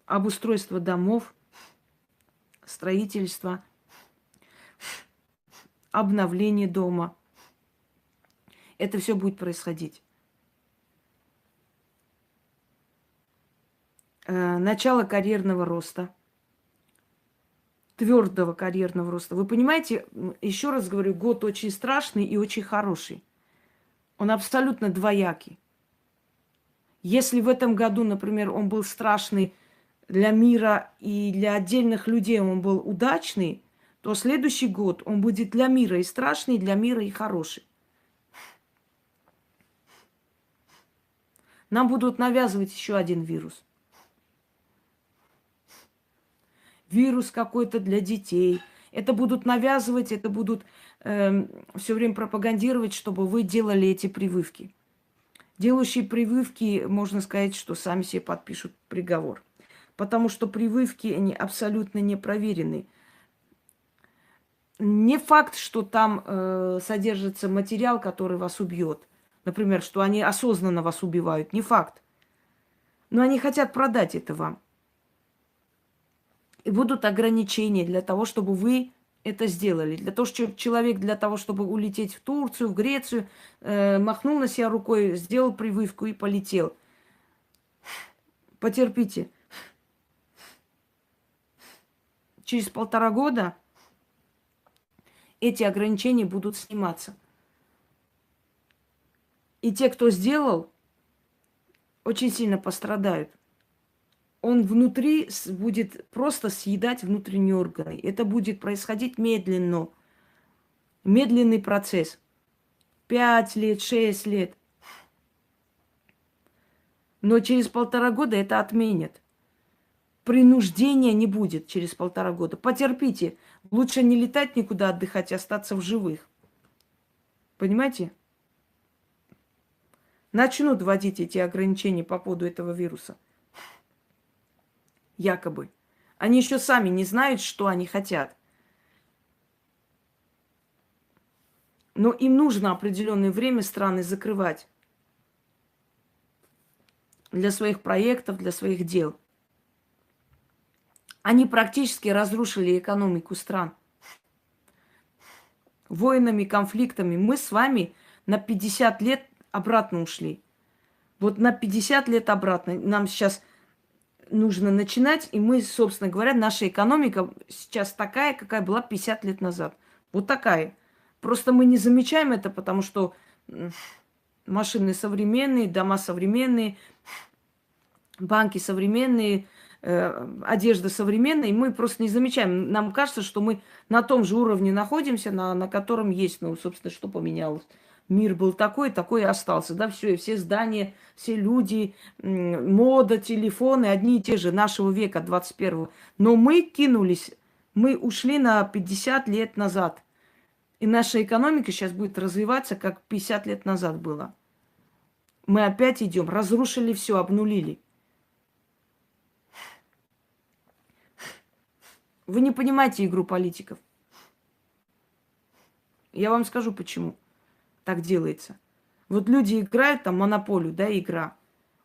Обустройство домов, строительство, обновление дома. Это все будет происходить. Начало карьерного роста, твердого карьерного роста. Вы понимаете, еще раз говорю, год очень страшный и очень хороший. Он абсолютно двоякий. Если в этом году, например, он был страшный для мира и для отдельных людей он был удачный, то следующий год он будет для мира и страшный, и для мира и хороший. Нам будут навязывать еще один вирус. Вирус какой-то для детей. Это будут навязывать, это будут все время пропагандировать, чтобы вы делали эти прививки. Делающие прививки, можно сказать, что сами себе подпишут приговор. Потому что прививки, они абсолютно не проверены. Не факт, что там содержится материал, который вас убьет. Например, что они осознанно вас убивают. Не факт. Но они хотят продать это вам. И будут ограничения для того, чтобы вы это сделали. Для того, чтобы человек, для того, чтобы улететь в Турцию, в Грецию, махнул на себя рукой, сделал прививку и полетел. Потерпите. Через 1,5 года эти ограничения будут сниматься. И те, кто сделал, очень сильно пострадают. Он внутри будет просто съедать внутренние органы. Это будет происходить медленно. Медленный процесс. 5 лет, 6 лет. Но через 1,5 года это отменят. Принуждения не будет через 1,5 года. Потерпите. Лучше не летать никуда отдыхать, а остаться в живых. Понимаете? Начнут вводить эти ограничения по поводу этого вируса. Якобы. Они еще сами не знают, что они хотят. Но им нужно определенное время страны закрывать. Для своих проектов, для своих дел. Они практически разрушили экономику стран. Войнами, конфликтами. Мы с вами на 50 лет обратно ушли. Вот на 50 лет обратно. Нам сейчас нужно начинать, и мы, собственно говоря, наша экономика сейчас такая, какая была 50 лет назад. Вот такая. Просто мы не замечаем это, потому что машины современные, дома современные, банки современные, одежда современная, и мы просто не замечаем. Нам кажется, что мы на том же уровне находимся, на котором есть, ну, собственно, что поменялось. Мир был такой, такой и остался, да, все здания, все люди, мода, телефоны, одни и те же нашего века, 21-го. Но мы кинулись, мы ушли на 50 лет назад. И наша экономика сейчас будет развиваться, как 50 лет назад было. Мы опять идем, разрушили все, обнулили. Вы не понимаете игру политиков. Я вам скажу, почему так делается. Вот люди играют там монополию, да, игра.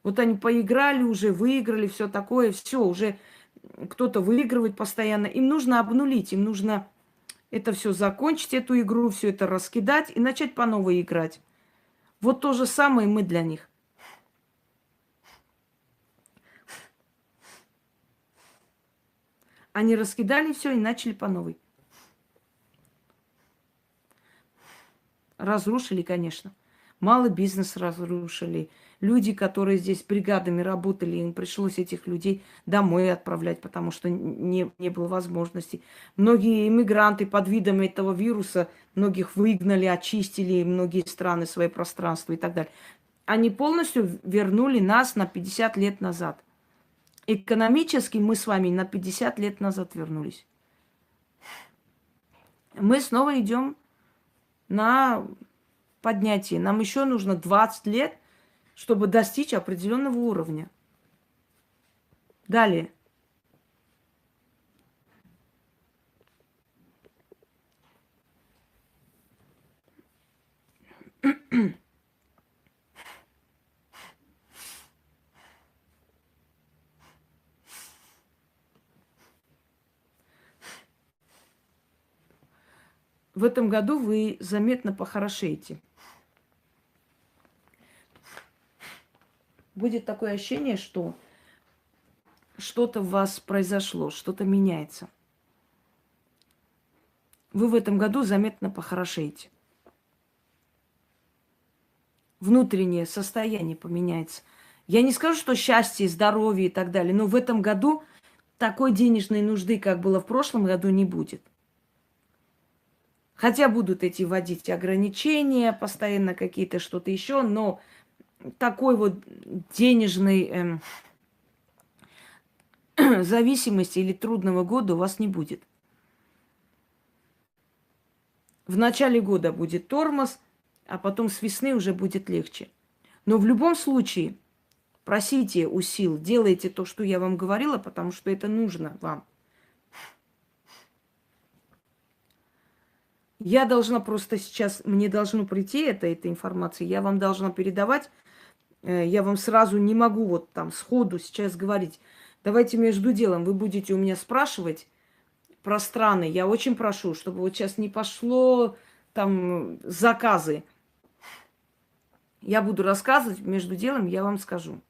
Вот они поиграли уже, выиграли, все такое, все, уже кто-то выигрывает постоянно. Им нужно обнулить, им нужно это все закончить, эту игру, все это раскидать и начать по новой играть. Вот то же самое мы для них. Они раскидали все и начали по новой. Разрушили, конечно. Малый бизнес разрушили. Люди, которые здесь бригадами работали, им пришлось этих людей домой отправлять, потому что не было возможности. Многие иммигранты под видом этого вируса, многих выгнали, очистили, многие страны, свои пространства и так далее. Они полностью вернули нас на 50 лет назад. Экономически мы с вами на 50 лет назад вернулись. Мы снова идем на поднятие. Нам еще нужно 20 лет, чтобы достичь определенного уровня. Далее. В этом году вы заметно похорошеете. Будет такое ощущение, что что-то в вас произошло, что-то меняется. Вы в этом году заметно похорошеете. Внутреннее состояние поменяется. Я не скажу, что счастье, здоровье и так далее, но в этом году такой денежной нужды, как было в прошлом году, не будет. Хотя будут эти вводить ограничения, постоянно какие-то что-то еще, но такой вот денежной зависимости или трудного года у вас не будет. В начале года будет тормоз, а потом с весны уже будет легче. Но в любом случае просите у сил, делайте то, что я вам говорила, потому что это нужно вам. Я должна просто сейчас, мне должно прийти эта информация, я вам должна передавать. Я вам сразу не могу вот там сходу сейчас говорить. Давайте между делом вы будете у меня спрашивать про страны. Я очень прошу, чтобы вот сейчас не пошло там заказы. Я буду рассказывать, между делом я вам скажу.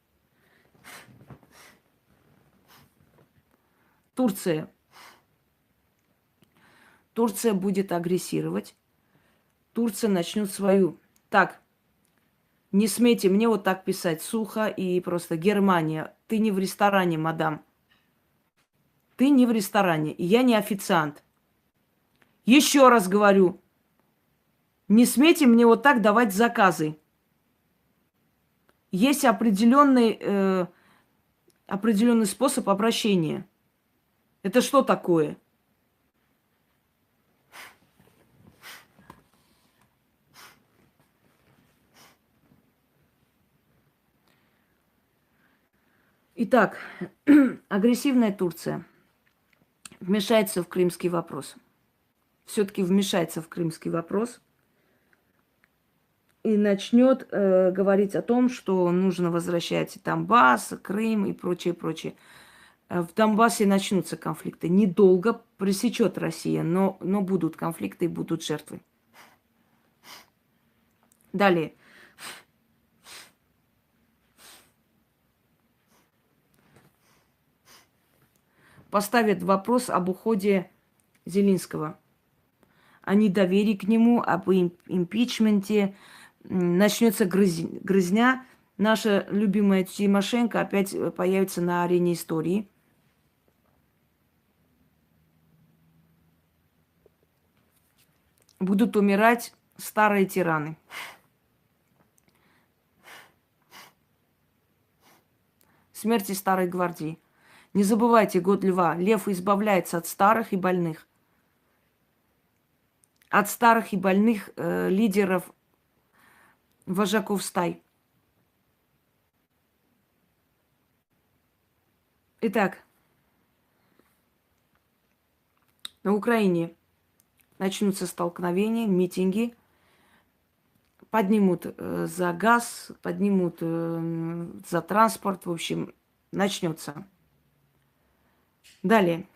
Турция. Турция будет агрессировать. Турция начнет свою. Так, не смейте мне вот так писать сухо и просто Германия. Ты не в ресторане, мадам. Ты не в ресторане, и я не официант. Еще раз говорю, не смейте мне вот так давать заказы. Есть определенный способ обращения. Это что такое? Итак, агрессивная Турция вмешается в крымский вопрос. Все-таки вмешается в крымский вопрос и начнет говорить о том, что нужно возвращать Донбасс, Крым и прочее, прочее. В Донбассе начнутся конфликты. Недолго пресечет Россия, но будут конфликты и будут жертвы. Далее. Поставят вопрос об уходе Зеленского, о недоверии к нему, об импичменте. Начнется грызня. Наша любимая Тимошенко опять появится на арене истории. Будут умирать старые тираны. Смерти старой гвардии. Не забывайте год льва. Лев избавляется от старых и больных. От старых и больных лидеров, вожаков стай. Итак, на Украине начнутся столкновения, митинги. Поднимут за газ, поднимут за транспорт. В общем, начнется. Далее.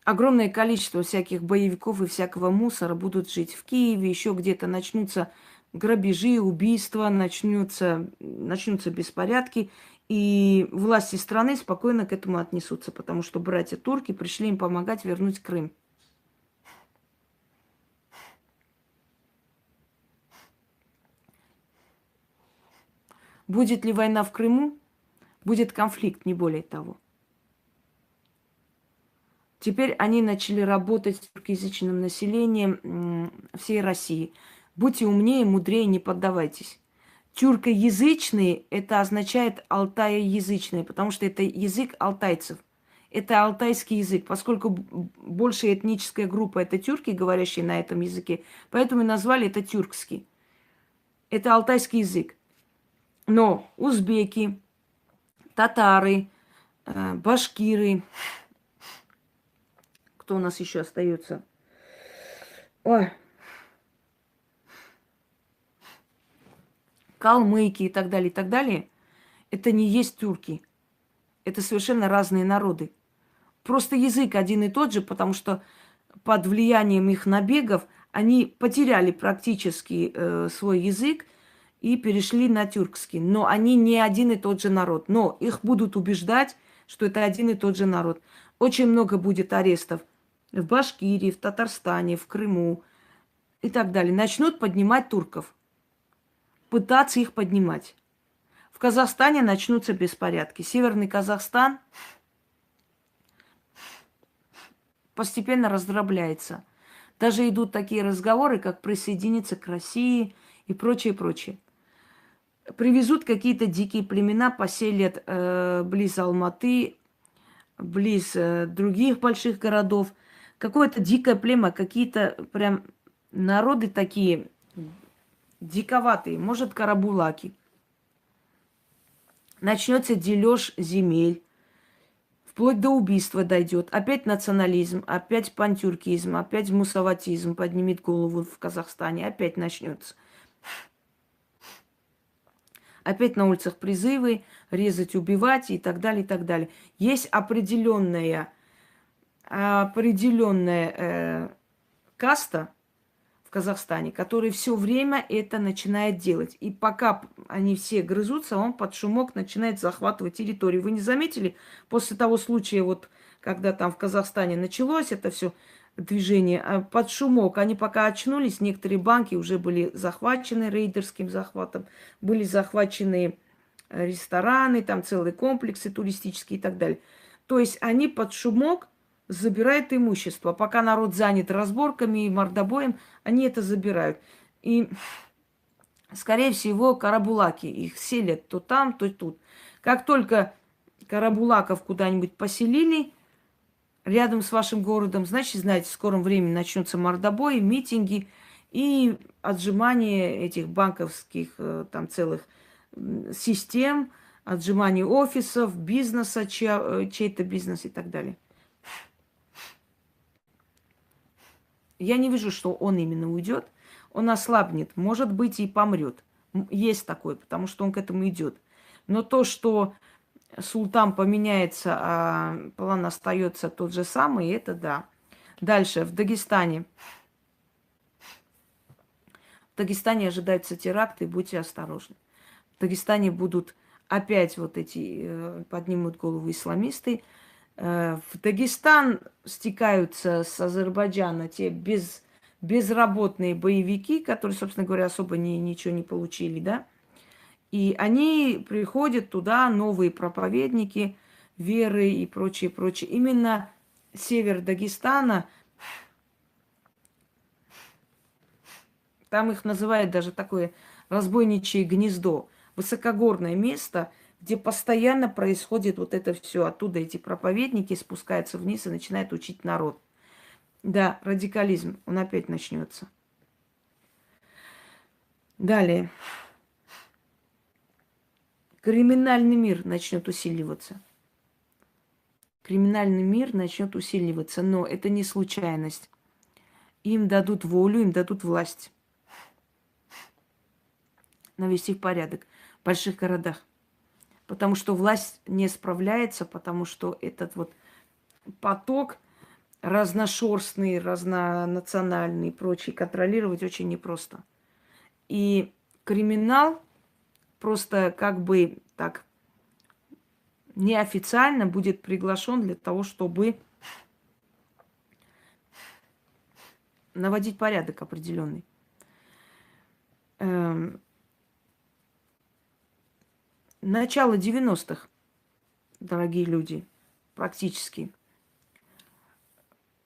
Огромное количество всяких боевиков и всякого мусора будут жить в Киеве, еще где-то начнутся грабежи, убийства, начнутся беспорядки, и власти страны спокойно к этому отнесутся, потому что братья турки пришли им помогать вернуть Крым. Будет ли война в Крыму? Будет конфликт, не более того. Теперь они начали работать с туркоязычным населением всей России. Будьте умнее, мудрее, не поддавайтесь. Тюркоязычные – это означает алтаеязычные, потому что это язык алтайцев. Это алтайский язык, поскольку большая этническая группа – это тюрки, говорящие на этом языке, поэтому и назвали это тюркский. Это алтайский язык. Но узбеки, татары, башкиры, кто у нас еще остается? Ой. Калмыки и так далее, это не есть тюрки. Это совершенно разные народы. Просто язык один и тот же, потому что под влиянием их набегов они потеряли практически свой язык и перешли на тюркский. Но они не один и тот же народ. Но их будут убеждать, что это один и тот же народ. Очень много будет арестов в Башкирии, в Татарстане, в Крыму и так далее. Начнут поднимать турков, пытаться их поднимать. В Казахстане начнутся беспорядки. Северный Казахстан постепенно раздробляется. Даже идут такие разговоры, как присоединиться к России и прочее, прочее. Привезут какие-то дикие племена, поселят близ Алматы, близ других больших городов. Какое-то дикое племя, какие-то прям народы такие диковатые, может, карабулаки. Начнется дележ земель, вплоть до убийства дойдет. Опять национализм, опять пантюркизм, опять мусаватизм поднимет голову в Казахстане, опять начнется. Опять на улицах призывы резать, убивать и так далее, и так далее. Есть определенная каста в Казахстане, который все время это начинает делать. И пока они все грызутся, он под шумок начинает захватывать территорию. Вы не заметили, после того случая, вот когда там в Казахстане началось это все движение, под шумок, они пока очнулись, некоторые банки уже были захвачены рейдерским захватом, были захвачены рестораны, там целые комплексы туристические и так далее. То есть они под шумок забирают имущество. Пока народ занят разборками и мордобоем, они это забирают. И, скорее всего, карабулаки их селят то там, то тут. Как только карабулаков куда-нибудь поселили рядом с вашим городом, значит, знаете, в скором времени начнутся мордобои, митинги и отжимание этих банковских там целых систем, отжимание офисов, бизнеса, чей-то бизнес и так далее. Я не вижу, что он именно уйдет. Он ослабнет, может быть, и помрет. Есть такое, потому что он к этому идет. Но то, что султан поменяется, а план остается тот же самый, это да. Дальше, в Дагестане. В Дагестане ожидаются теракты, будьте осторожны. В Дагестане будут опять вот эти, поднимут голову исламисты. В Дагестан стекаются с Азербайджана те безработные боевики, которые, собственно говоря, особо ничего не получили, да. И они приходят туда, новые проповедники веры и прочее, прочее. Именно север Дагестана, там их называют даже такое разбойничье гнездо, высокогорное место, где постоянно происходит вот это все. Оттуда эти проповедники спускаются вниз и начинают учить народ. Да, радикализм, он опять начнется. Далее. Криминальный мир начнет усиливаться. Криминальный мир начнет усиливаться, но это не случайность. Им дадут волю, им дадут власть навести в порядок. в больших городах. Потому что власть не справляется, потому что этот вот поток разношерстный, разнонациональный и прочий контролировать очень непросто. И криминал просто как бы так неофициально будет приглашен для того, чтобы наводить порядок определенный. Начало 90-х, дорогие люди, практически.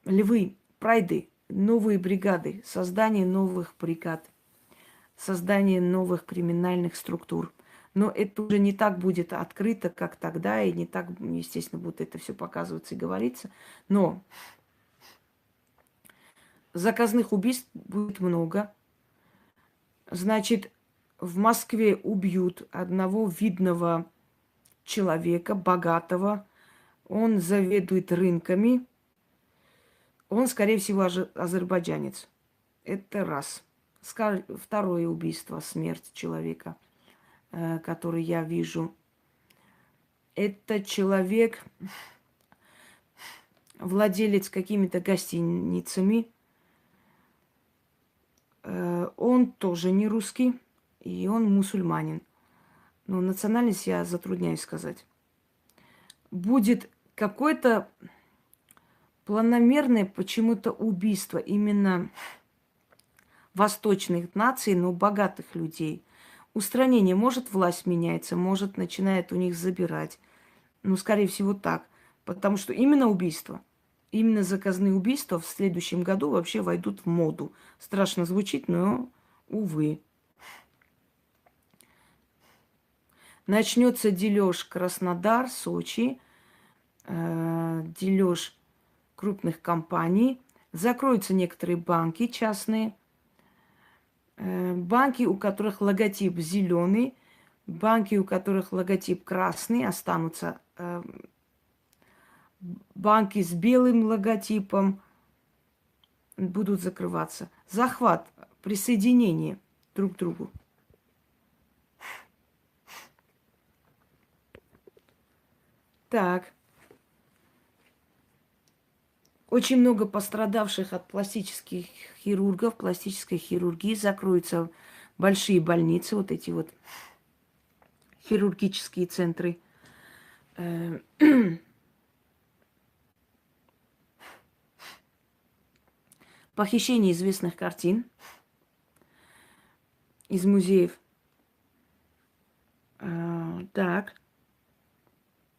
Львы, прайды, новые бригады, создание новых бригад, создание новых криминальных структур. Но это уже не так будет открыто, как тогда, и не так, естественно, будет это все показываться и говориться. Но заказных убийств будет много. Значит, в Москве убьют одного видного человека, богатого. Он заведует рынками. Он, скорее всего, азербайджанец. Это раз. Второе убийство, смерть человека, который я вижу. Это человек, владелец какими-то гостиницами. Он тоже не русский, и он мусульманин. Но национальность я затрудняюсь сказать. Будет какое-то планомерное почему-то убийство именно восточных наций, но богатых людей. Устранение. Может, власть меняется, может, начинает у них забирать. Ну, скорее всего, так. Потому что именно убийства, именно заказные убийства в следующем году вообще войдут в моду. Страшно звучит, но, увы. Начнется дележ Краснодар, Сочи, дележ крупных компаний. Закроются некоторые банки частные. Банки, у которых логотип зеленый, банки, у которых логотип красный, останутся. Банки с белым логотипом будут закрываться. Захват, присоединение друг к другу. Так. Очень много пострадавших от пластических хирургов, пластической хирургии. Закроются большие больницы, вот эти вот хирургические центры. Похищение известных картин из музеев. Так.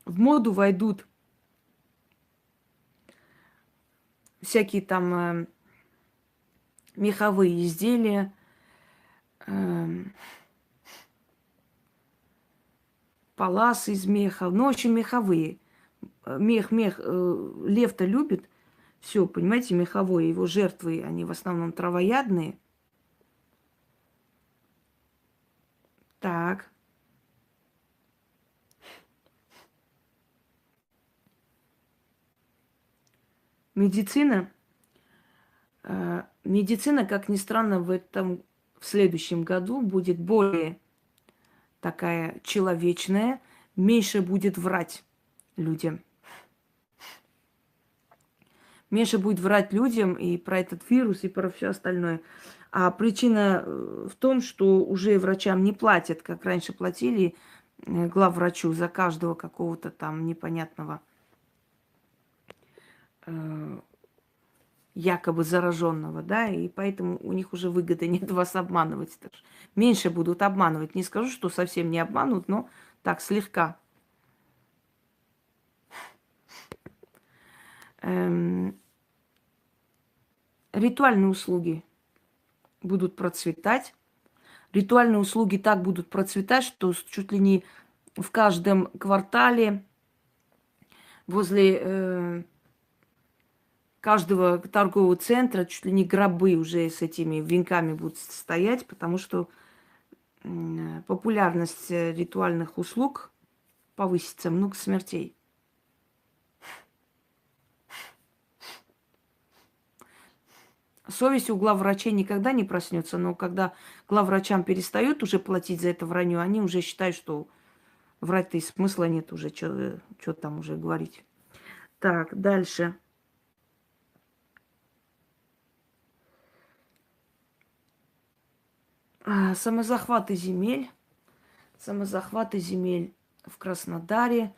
В моду войдут всякие там меховые изделия, паласы из меха, но очень меховые. Мех, лев-то любит все, понимаете, меховое. Его жертвы, они в основном травоядные. Так. Медицина. Медицина, как ни странно, в следующем году будет более такая человечная, меньше будет врать людям. Меньше будет врать людям и про этот вирус, и про все остальное. А причина в том, что уже врачам не платят, как раньше платили главврачу за каждого какого-то там непонятного якобы зараженного, да, и поэтому у них уже выгоды нет вас обманывать. Меньше будут обманывать. Не скажу, что совсем не обманут, но так, слегка. Ритуальные услуги будут процветать. Ритуальные услуги так будут процветать, что чуть ли не в каждом квартале возле каждого торгового центра чуть ли не гробы уже с этими венками будут стоять, потому что популярность ритуальных услуг повысится, много смертей. Совесть у главврачей никогда не проснется, но когда главврачам перестают уже платить за это вранье, они уже считают, что врать-то и смысла нет уже, что там уже говорить. Так, дальше. Самозахваты земель. Самозахваты земель в Краснодаре.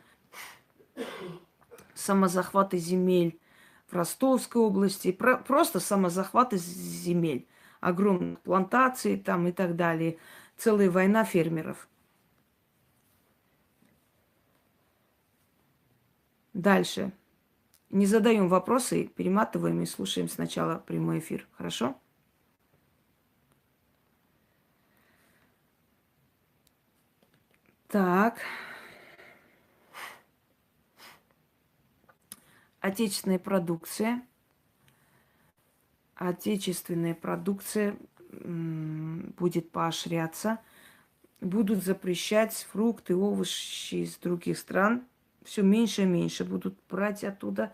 Самозахваты земель в Ростовской области. Просто самозахваты земель. Огромные плантации там и так далее. Целая война фермеров. Дальше. Не задаем вопросы, перематываем и слушаем сначала прямой эфир. Хорошо? Так. Отечественная продукция. Отечественная продукция будет поощряться. Будут запрещать фрукты, овощи из других стран. Все меньше и меньше будут брать оттуда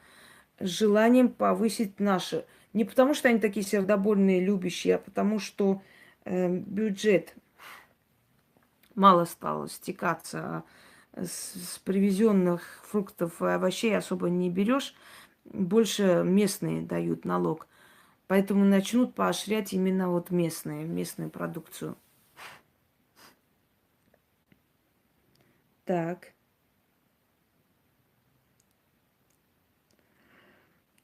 с желанием повысить наши. Не потому, что они такие сердобольные, любящие, а потому, что бюджет мало стало стекаться. С привезенных фруктов и овощей особо не берешь. Больше местные дают налог. Поэтому начнут поощрять именно вот местную продукцию. Так.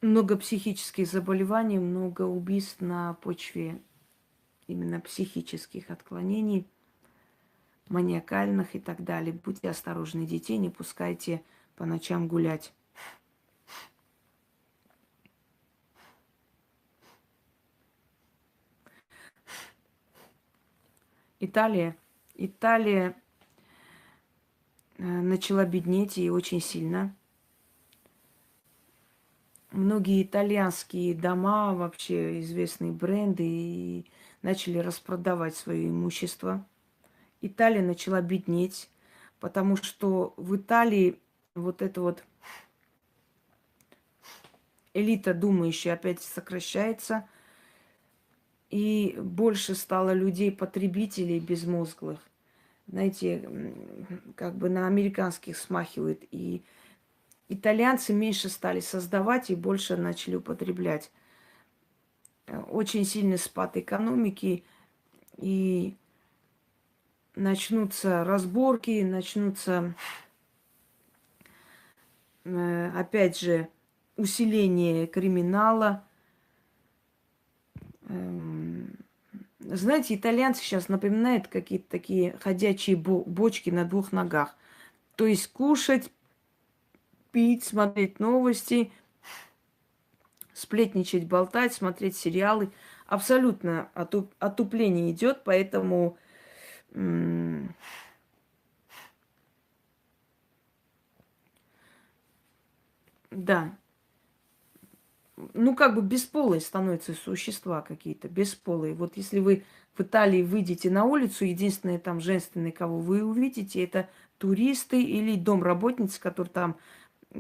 Много психических заболеваний, много убийств на почве именно психических отклонений, маниакальных и так далее. Будьте осторожны, детей не пускайте по ночам гулять. Италия. Италия начала беднеть и очень сильно. Многие итальянские дома, вообще известные бренды, и начали распродавать свое имущество. Италия начала беднеть, потому что в Италии вот эта вот элита думающая опять сокращается, и больше стало людей-потребителей безмозглых. Знаете, как бы на американских смахивает. И итальянцы меньше стали создавать и больше начали употреблять. Очень сильный спад экономики, и начнутся разборки, начнутся, опять же, усиление криминала. Знаете, итальянцы сейчас напоминают какие-то такие ходячие бочки на двух ногах. То есть кушать, пить, смотреть новости, сплетничать, болтать, смотреть сериалы. Абсолютно отупление идет, поэтому да. Ну, как бы бесполые становятся существа какие-то, бесполые. Вот если вы в Италии выйдете на улицу, единственное там женственное, кого вы увидите, это туристы или домработницы, которые там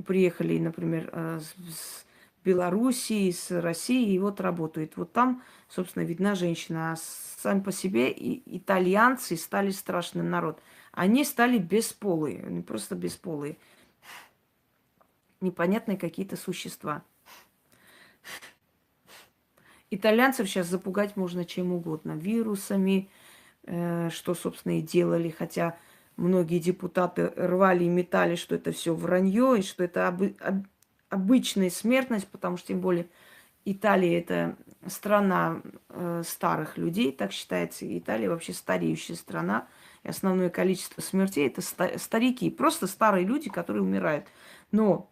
приехали, например, с Белоруссии, с России, и вот работают. Вот там, собственно, видна женщина. А сами по себе и итальянцы стали страшный народ. Они стали бесполые, они просто бесполые. Непонятные какие-то существа. Итальянцев сейчас запугать можно чем угодно. Вирусами, что, собственно, и делали. Хотя многие депутаты рвали и метали, что это все вранье, и что это обычная смертность, потому что, тем более, Италия – это страна старых людей, так считается. Италия вообще стареющая страна. И основное количество смертей – это старики, просто старые люди, которые умирают. Но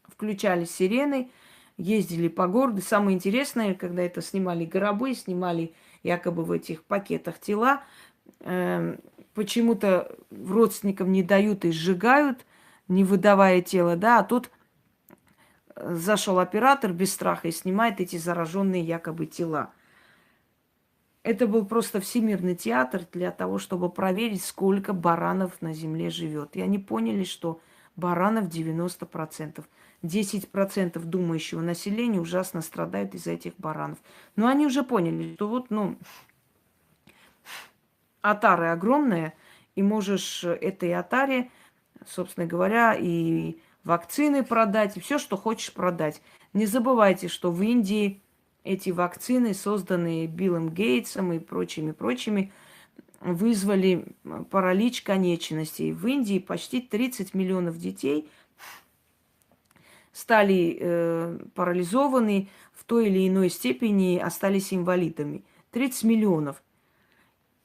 включали сирены, ездили по городу. Самое интересное, когда это снимали гробы, снимали якобы в этих пакетах тела, почему-то родственникам не дают и сжигают, не выдавая тело, да, а тут зашел оператор без страха и снимает эти зараженные якобы тела. Это был просто всемирный театр для того, чтобы проверить, сколько баранов на земле живет. И они поняли, что баранов 90%. 10% думающего населения ужасно страдают из-за этих баранов. Но они уже поняли, что вот, отара огромная, и можешь этой отаре, собственно говоря, и вакцины продать, и все, что хочешь продать. Не забывайте, что в Индии эти вакцины, созданные Биллом Гейтсом и прочими, вызвали паралич конечностей. В Индии почти 30 миллионов детей стали парализованы, в той или иной степени остались инвалидами. 30 миллионов.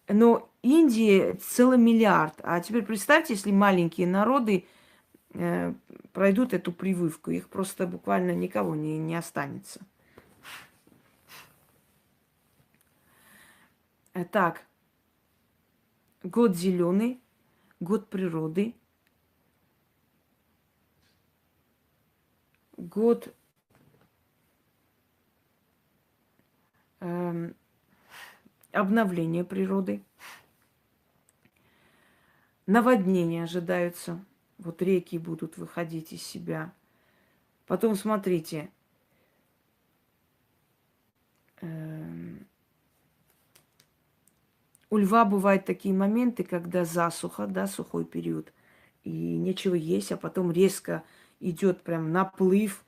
Но Индия целый миллиард. А теперь представьте, если маленькие народы пройдут эту прививку, их просто буквально никого не останется. Так, год зеленый, год природы, год обновления природы. Наводнения ожидаются. Вот реки будут выходить из себя. Потом смотрите. У льва бывают такие моменты, когда засуха, да, сухой период, и нечего есть, а потом резко идет прям наплыв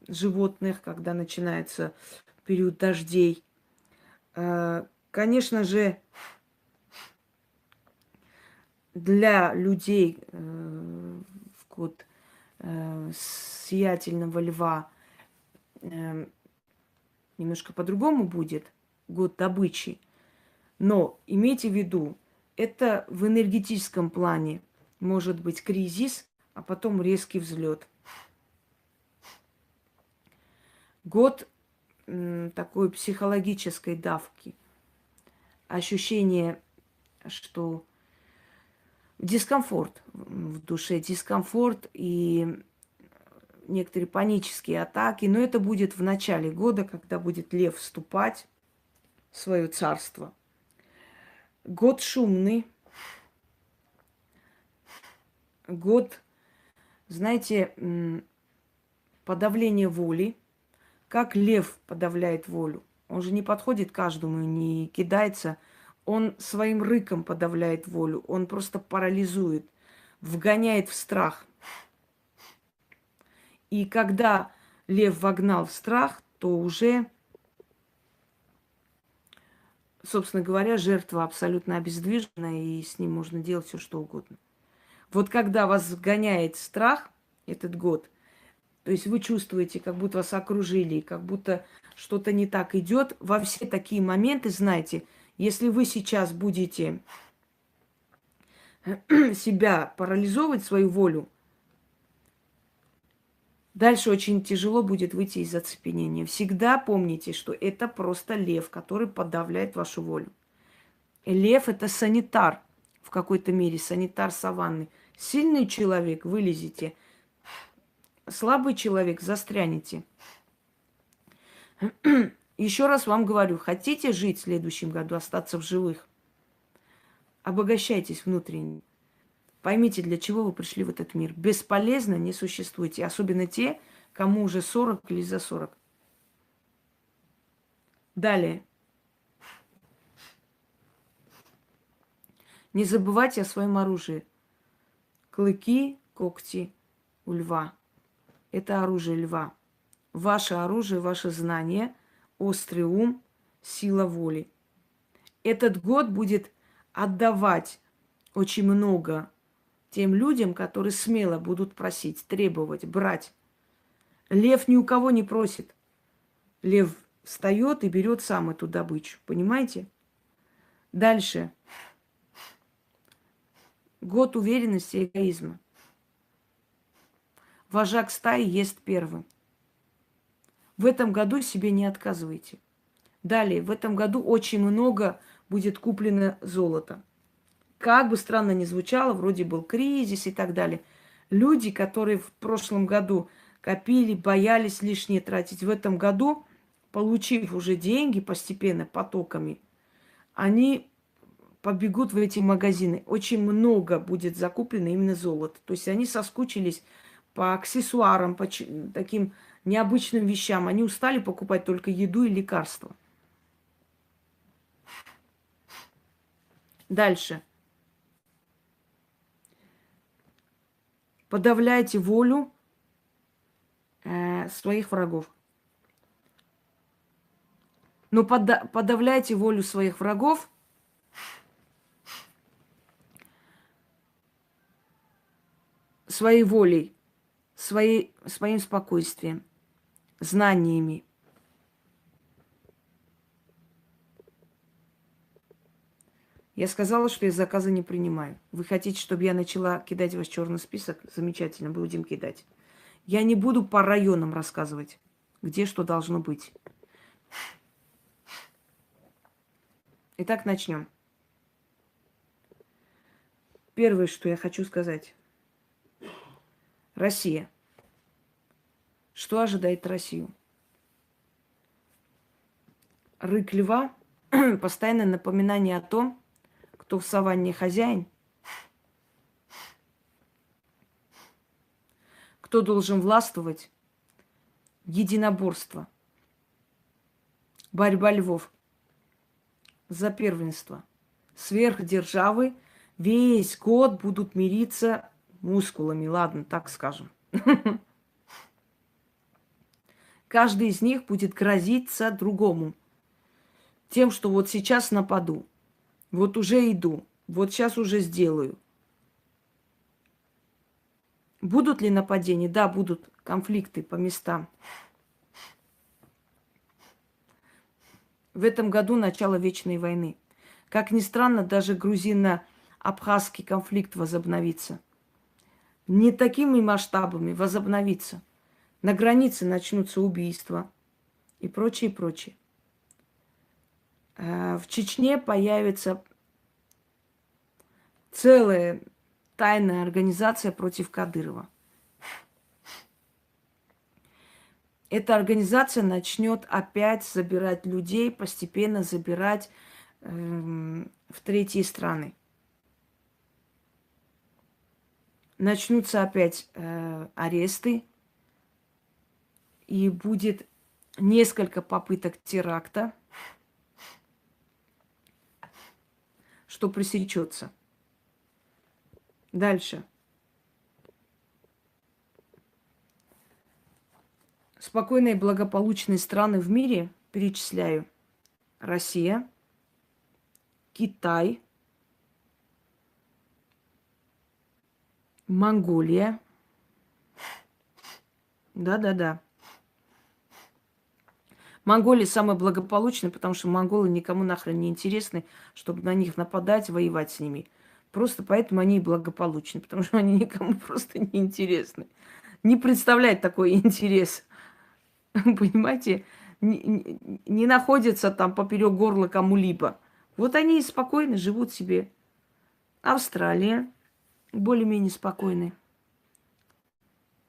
животных, когда начинается период дождей. Конечно же, для людей в год сиятельного льва немножко по-другому будет, год добычи. Но имейте в виду, это в энергетическом плане может быть кризис, а потом резкий взлет. Год такой психологической давки. Ощущение, что дискомфорт в душе, дискомфорт и некоторые панические атаки. Но это будет в начале года, когда будет лев вступать в свое царство. Год шумный. Год, знаете, подавления воли. Как лев подавляет волю. Он же не подходит каждому, не кидается. Он своим рыком подавляет волю. Он просто парализует, вгоняет в страх. И когда лев вогнал в страх, то уже, собственно говоря, жертва абсолютно обездвижена, и с ним можно делать все, что угодно. Вот когда вас вгоняет страх, этот год, то есть вы чувствуете, как будто вас окружили, как будто что-то не так идет, во все такие моменты, знаете, если вы сейчас будете себя парализовывать, свою волю, дальше очень тяжело будет выйти из оцепенения. Всегда помните, что это просто лев, который подавляет вашу волю. И лев – это санитар в какой-то мере, санитар саванны. Сильный человек – вылезете, слабый человек – застрянете. Еще раз вам говорю, хотите жить в следующем году, остаться в живых, обогащайтесь внутренне. Поймите, для чего вы пришли в этот мир. Бесполезно не существуйте, особенно те, кому уже 40 или за 40. Далее. Не забывайте о своем оружии. Клыки, когти у льва. Это оружие льва. Ваше оружие, ваше знание, острый ум, сила воли. Этот год будет отдавать очень много тем людям, которые смело будут просить, требовать, брать. Лев ни у кого не просит. Лев встает и берет сам эту добычу. Понимаете? Дальше. Год уверенности и эгоизма. Вожак стаи ест первым. В этом году себе не отказывайте. Далее, в этом году очень много будет куплено золота. Как бы странно ни звучало, вроде был кризис и так далее. Люди, которые в прошлом году копили, боялись лишнее тратить, в этом году, получив уже деньги постепенно, потоками, они побегут в эти магазины. Очень много будет закуплено именно золота. То есть они соскучились по аксессуарам, по таким необычным вещам. Они устали покупать только еду и лекарства. Дальше. Подавляйте волю своих врагов. Но подавляйте волю своих врагов своей волей, своим спокойствием, знаниями. Я сказала, что я заказы не принимаю. Вы хотите, чтобы я начала кидать вас в черный список? Замечательно, будем кидать. Я не буду по районам рассказывать, где что должно быть. Итак, начнем. Первое, что я хочу сказать. Россия. Что ожидает Россию? Рык льва, постоянное напоминание о том, кто в саванне хозяин, кто должен властвовать, единоборство, борьба львов за первенство. Сверхдержавы весь год будут мириться мускулами, ладно, так скажем. Каждый из них будет грозиться другому. Тем, что вот сейчас нападу, вот уже иду, вот сейчас уже сделаю. Будут ли нападения? Да, будут конфликты по местам. В этом году начало Вечной войны. Как ни странно, даже грузино-абхазский конфликт возобновится. Не такими масштабами возобновится. На границе начнутся убийства и прочее, прочее. В Чечне появится целая тайная организация против Кадырова. Эта организация начнет опять забирать людей, постепенно забирать в третьи страны. Начнутся опять аресты, и будет несколько попыток теракта, что пресечется. Дальше. Спокойные и благополучные страны в мире, перечисляю: Россия, Китай, Монголия. Да-да-да. Монголия самая благополучная, потому что монголы никому нахрен не интересны, чтобы на них нападать, воевать с ними. Просто поэтому они и благополучны, потому что они никому просто не интересны. Не представляет такой интерес. Понимаете? Не находятся там поперек горла кому-либо. Вот они и спокойно живут себе. Австралия более-менее спокойны.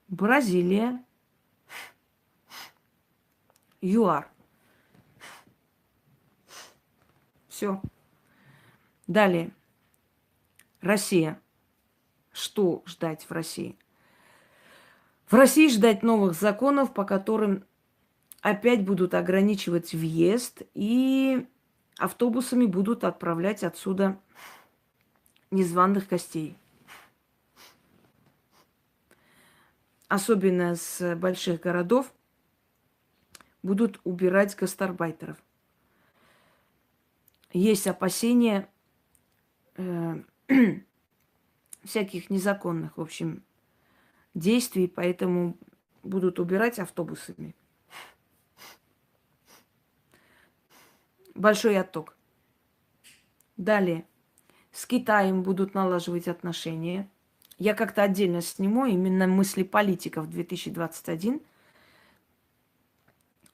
Бразилия. ЮАР. Все. Далее. Россия. Что ждать в России? В России ждать новых законов, по которым опять будут ограничивать въезд, и автобусами будут отправлять отсюда незваных гостей. Особенно с больших городов будут убирать гастарбайтеров. Есть опасения всяких незаконных, в общем, действий, поэтому будут убирать автобусами. Большой отток. Далее. С Китаем будут налаживать отношения. Я как-то отдельно сниму именно мысли политиков 2021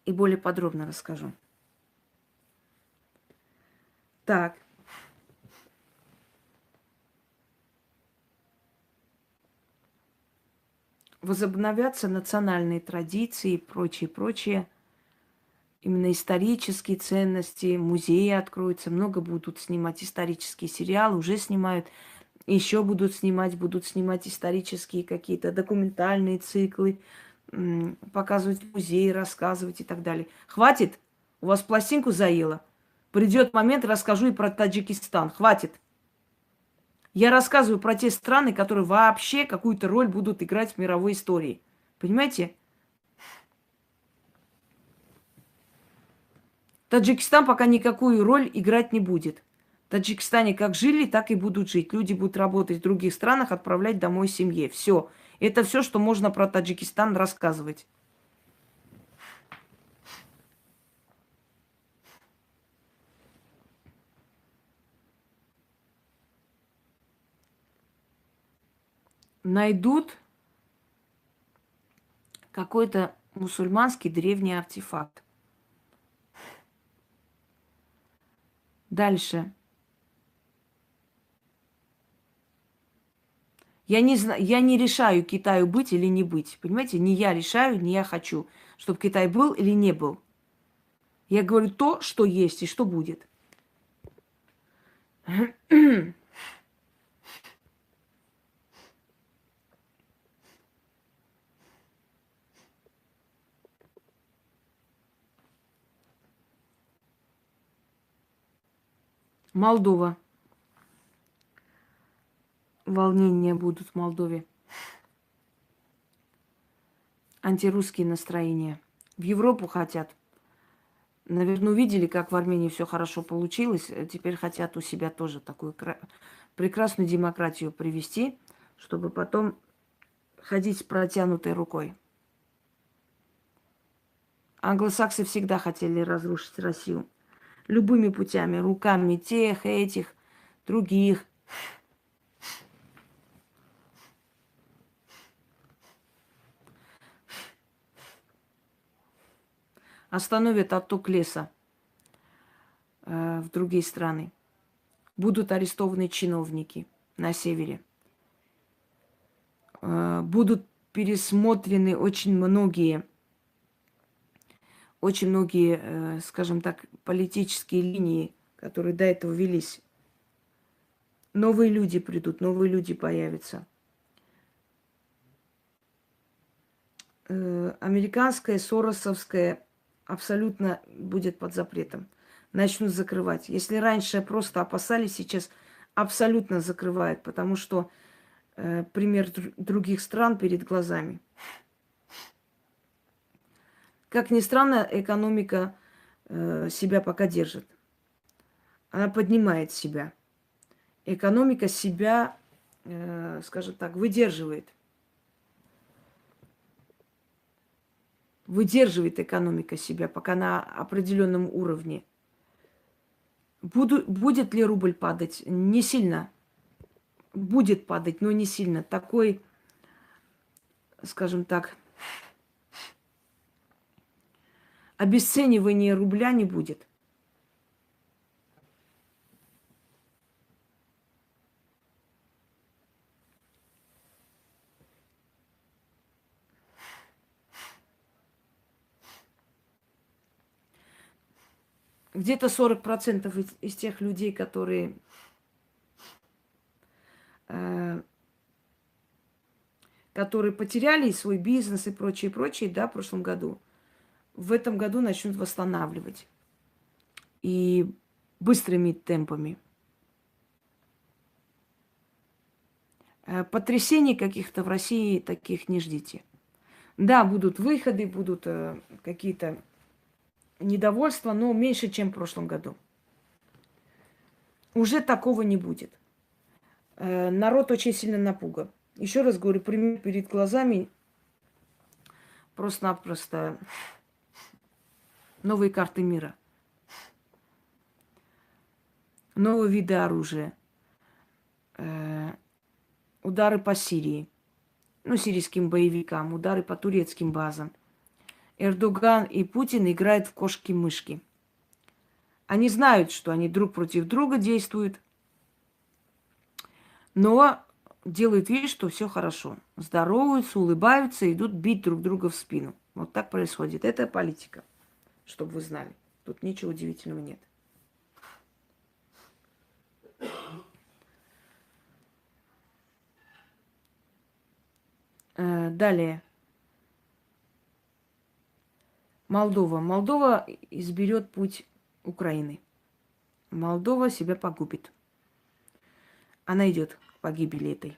и более подробно расскажу. Так. Возобновятся национальные традиции и прочее, прочее. именно исторические ценности, музеи откроются, много будут снимать исторические сериалы, уже снимают, еще будут снимать исторические какие-то документальные циклы, показывать музеи, рассказывать и так далее. Хватит? У вас пластинку заело? Придет момент, расскажу и про Таджикистан. Хватит. Я рассказываю про те страны, которые вообще какую-то роль будут играть в мировой истории. Понимаете? Таджикистан пока никакую роль играть не будет. В Таджикистане как жили, так и будут жить. Люди будут работать в других странах, отправлять домой семье. Все. Это все, что можно про Таджикистан рассказывать. Найдут какой-то мусульманский древний артефакт. Дальше. Я не решаю Китаю быть или не быть. Понимаете, не я решаю, не я хочу, чтобы Китай был или не был. Я говорю то, что есть и что будет. Молдова. Волнения будут в Молдове. Антирусские настроения. В Европу хотят. Наверное, увидели, как в Армении все хорошо получилось. Теперь хотят у себя тоже такую прекрасную демократию привести, чтобы потом ходить с протянутой рукой. Англосаксы всегда хотели разрушить Россию. Любыми путями, руками тех, этих, других. Остановят отток леса в другие страны. Будут арестованы чиновники на севере. Будут пересмотрены очень многие, скажем так, политические линии, которые до этого велись. Новые люди придут, новые люди появятся. Американская, соросовская абсолютно будет под запретом. Начнут закрывать. Если раньше просто опасались, сейчас абсолютно закрывают, потому что пример других стран перед глазами. Как ни странно, экономика себя пока держит. Она поднимает себя. Экономика себя, скажем так, выдерживает. Выдерживает экономика себя пока на определенном уровне. Будет ли рубль падать? Не сильно. Будет падать, но не сильно. Такой, скажем так, обесценивания рубля не будет. Где-то 40% из тех людей, которые потеряли свой бизнес и прочее, да, в прошлом году, в этом году начнут восстанавливать. И быстрыми темпами. Потрясений каких-то в России таких не ждите. Да, будут выходы, будут какие-то недовольства, но меньше, чем в прошлом году. Уже такого не будет. Народ очень сильно напуган. Еще раз говорю, пример перед глазами просто-напросто новые карты мира. Новые виды оружия. Удары по Сирии. Сирийским боевикам, удары по турецким базам. Эрдоган и Путин играют в кошки-мышки. Они знают, что они друг против друга действуют, но делают вид, что все хорошо. Здороваются, улыбаются, идут бить друг друга в спину. Вот так происходит. Это политика. чтобы вы знали. Тут ничего удивительного нет. Далее. Молдова. Молдова изберет путь Украины. Молдова себя погубит. Она идет к погибели этой.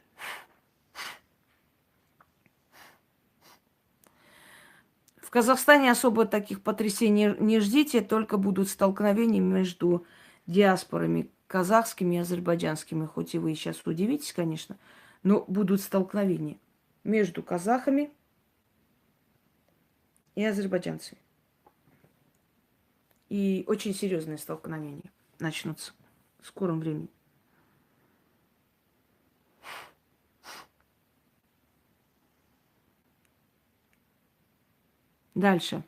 В Казахстане особо таких потрясений не ждите, только будут столкновения между диаспорами казахскими и азербайджанскими. Хоть и вы сейчас удивитесь, конечно, но будут столкновения между казахами и азербайджанцами. И очень серьезные столкновения начнутся в скором времени. Дальше.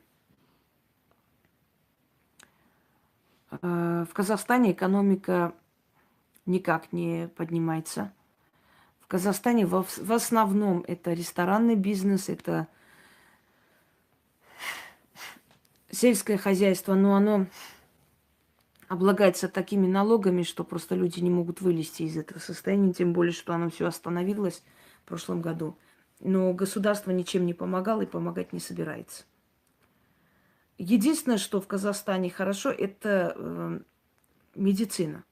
В Казахстане экономика никак не поднимается. В Казахстане в основном это ресторанный бизнес, это сельское хозяйство, но оно облагается такими налогами, что просто люди не могут вылезти из этого состояния, тем более, что оно все остановилось в прошлом году. Но государство ничем не помогало и помогать не собирается. Единственное, что в Казахстане хорошо, это медицина.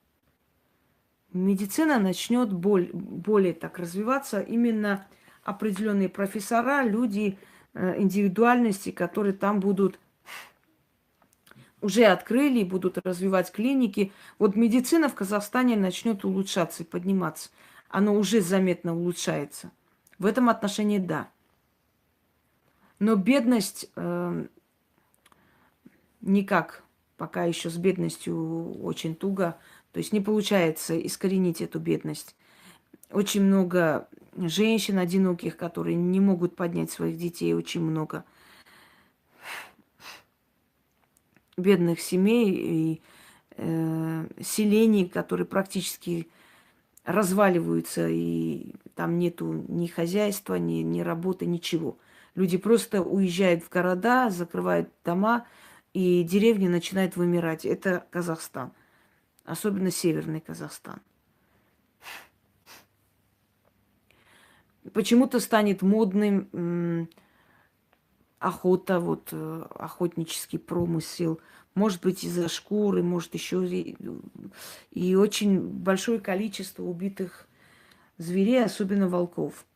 Медицина начнет более так развиваться. Именно определенные профессора, люди, индивидуальности, которые там будут уже открыли и будут развивать клиники. Вот медицина в Казахстане начнет улучшаться и подниматься. Она уже заметно улучшается. В этом отношении да. Но бедность никак. Пока еще с бедностью очень туго. То есть не получается искоренить эту бедность. Очень много женщин одиноких, которые не могут поднять своих детей. Очень много бедных семей и селений, которые практически разваливаются. И там нету ни хозяйства, ни работы, ничего. Люди просто уезжают в города, закрывают дома, и деревни начинают вымирать. Это Казахстан. Особенно северный Казахстан. Почему-то станет модным охота, вот охотнический промысел. Может быть, из-за шкуры, может, еще и очень большое количество убитых зверей, особенно волков.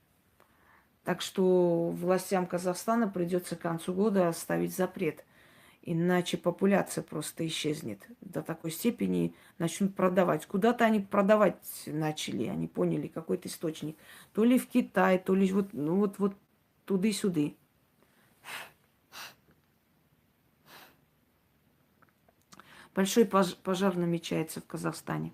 Так что властям Казахстана придется к концу года оставить запрет. Иначе популяция просто исчезнет. До такой степени начнут продавать. Куда-то они продавать начали. Они поняли какой-то источник. То ли в Китай, то ли вот, ну вот туды-сюды. Большой пожар намечается в Казахстане.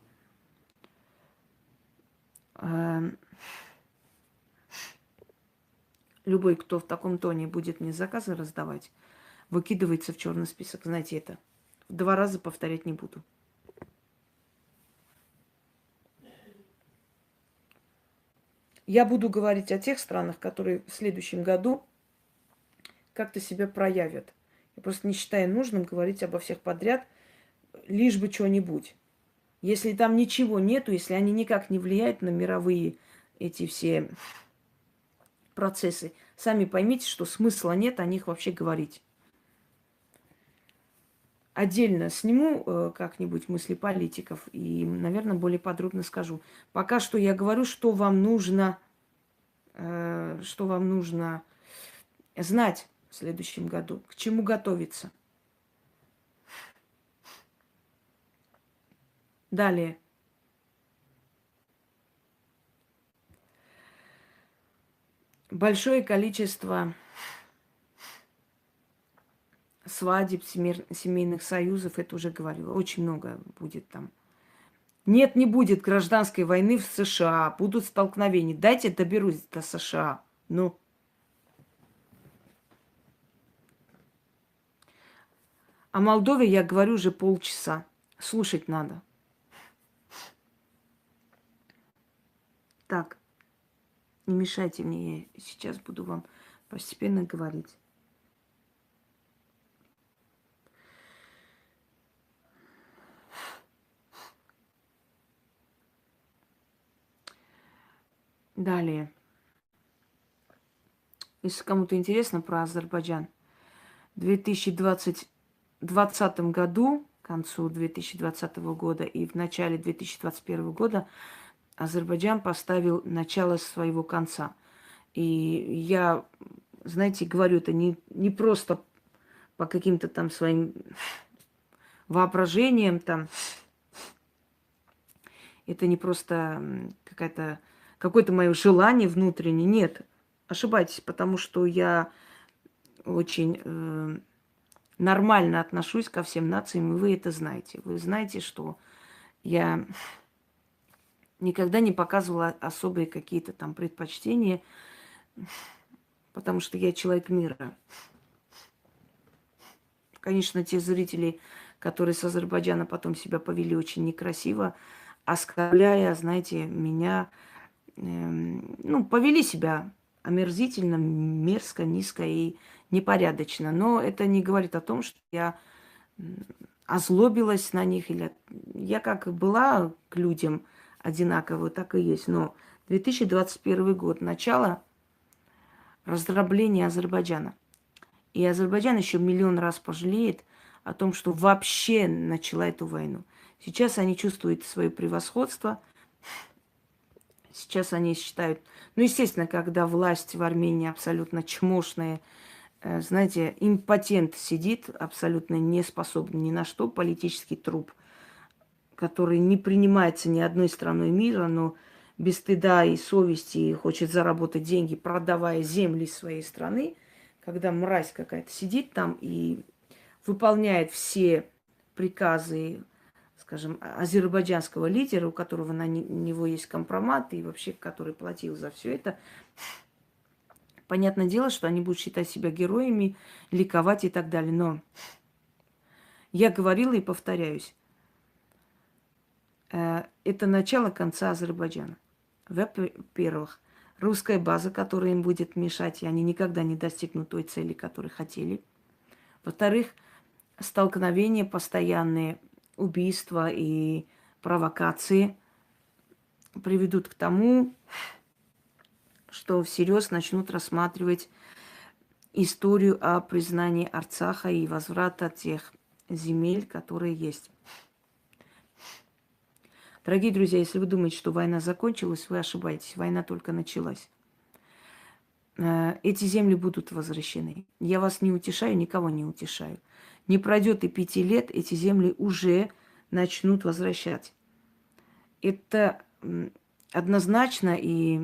Любой, кто в таком тоне будет мне заказы раздавать, выкидывается в черный список. Знаете это. 2 раза повторять не буду. Я буду говорить о тех странах, которые в следующем году как-то себя проявят. Я просто не считаю нужным говорить обо всех подряд, лишь бы что-нибудь. Если там ничего нету, если они никак не влияют на мировые эти все процессы, сами поймите, что смысла нет о них вообще говорить. Отдельно сниму как-нибудь мысли политиков и, наверное, более подробно скажу. Пока что я говорю, что вам нужно знать в следующем году, к чему готовиться. Далее. Большое количество свадеб, семейных союзов, это уже говорила, очень много будет там. Нет, не будет гражданской войны в США, будут столкновения. Дайте доберусь до США. Ну. О Молдове я говорю уже полчаса. Слушать надо. Так, не мешайте мне, я сейчас буду вам постепенно говорить. Далее. Если кому-то интересно про Азербайджан. В 2020 году, к концу 2020 года и в начале 2021 года Азербайджан поставил начало своего конца. И я, знаете, говорю это не просто по каким-то там своим воображениям, там, это не просто какое-то мое желание внутреннее. Нет, ошибаетесь, потому что я очень нормально отношусь ко всем нациям, и вы это знаете. Вы знаете, что я никогда не показывала особые какие-то там предпочтения, потому что я человек мира. Конечно, те зрители, которые с Азербайджана потом себя повели очень некрасиво, оскорбляя, знаете, меня, повели себя омерзительно, мерзко, низко и непорядочно. Но это не говорит о том, что я озлобилась на них. Или... Я как была к людям одинаково, так и есть. Но 2021 год, начало раздробления Азербайджана. И Азербайджан еще миллион раз пожалеет о том, что вообще начала эту войну. Сейчас они чувствуют свое превосходство. Сейчас они считают... естественно, когда власть в Армении абсолютно чмошная, знаете, импотент сидит, абсолютно не способный ни на что, политический труп, который не принимается ни одной страной мира, но без стыда и совести хочет заработать деньги, продавая земли своей страны, когда мразь какая-то сидит там и выполняет все приказы, скажем, азербайджанского лидера, у которого на него есть компромат, и вообще, который платил за все это, понятное дело, что они будут считать себя героями, ликовать и так далее. Но я говорила и повторяюсь, это начало конца Азербайджана. Во-первых, русская база, которая им будет мешать, и они никогда не достигнут той цели, которую хотели. Во-вторых, столкновения постоянные, убийства и провокации приведут к тому, что всерьез начнут рассматривать историю о признании Арцаха и возврата тех земель, которые есть. Дорогие друзья, если вы думаете, что война закончилась, вы ошибаетесь. Война только началась. Эти земли будут возвращены. Я вас не утешаю, никого не утешаю. Не пройдет и 5 лет, эти земли уже начнут возвращать. Это однозначно, и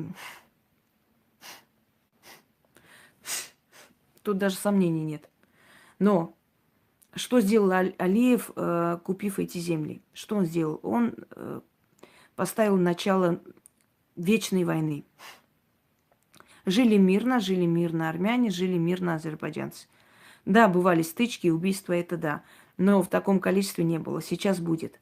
тут даже сомнений нет. Но что сделал Алиев, купив эти земли? Что он сделал? Он поставил начало вечной войны. Жили мирно армяне, жили мирно азербайджанцы. Да, бывали стычки, убийства, это да. Но в таком количестве не было. Сейчас будет.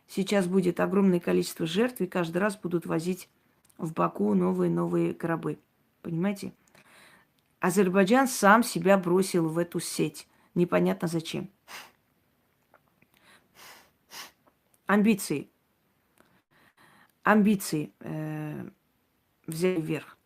Сейчас будет огромное количество жертв, и каждый раз будут возить в Баку новые гробы. Понимаете? Азербайджан сам себя бросил в эту сеть. Непонятно зачем. Амбиции. Взяли вверх.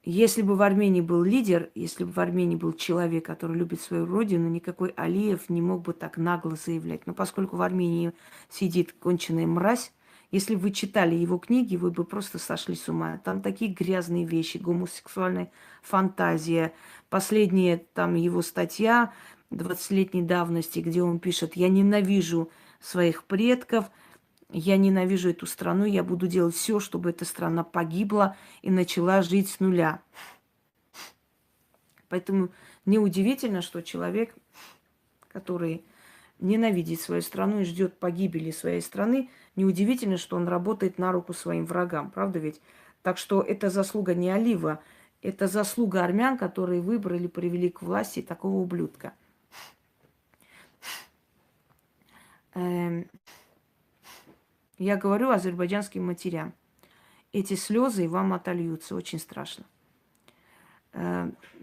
Если бы в Армении был лидер, если бы в Армении был человек, который любит свою родину, никакой Алиев не мог бы так нагло заявлять. Но поскольку в Армении сидит конченая мразь, если бы вы читали его книги, вы бы просто сошли с ума. Там такие грязные вещи, гомосексуальная фантазия. Последняя там его статья 20-летней давности, где он пишет: «Я ненавижу своих предков, я ненавижу эту страну, я буду делать все, чтобы эта страна погибла и начала жить с нуля». Поэтому неудивительно, что человек, который ненавидит свою страну и ждет погибели своей страны, неудивительно, что он работает на руку своим врагам. Правда ведь? Так что это заслуга не Алиева, это заслуга армян, которые выбрали, привели к власти такого ублюдка. Я говорю азербайджанским матерям. Эти слезы вам отольются. Очень страшно.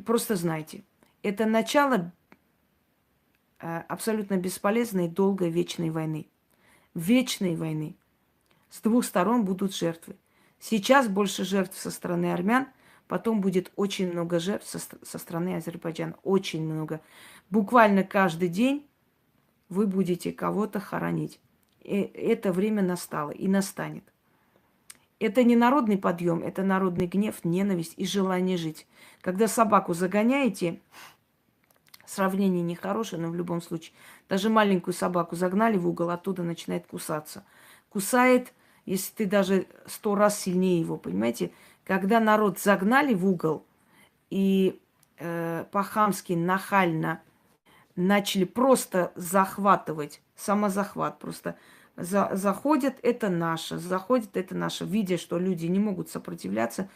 Просто знайте. Это начало абсолютно бесполезной, долгой, вечной войны. Вечной войны. С двух сторон будут жертвы. Сейчас больше жертв со стороны армян, потом будет очень много жертв со стороны Азербайджана. Очень много. Буквально каждый день вы будете кого-то хоронить. И это время настало и настанет. Это не народный подъем, это народный гнев, ненависть и желание жить. Когда собаку загоняете, сравнение нехорошее, но в любом случае, даже маленькую собаку загнали в угол, оттуда начинает кусаться. Кусает, если ты даже 100 раз сильнее его, понимаете? Когда народ загнали в угол и по-хамски, нахально начали просто захватывать, самозахват просто. Заходят, это наше, заходит, это наше. Видя, что люди не могут сопротивляться,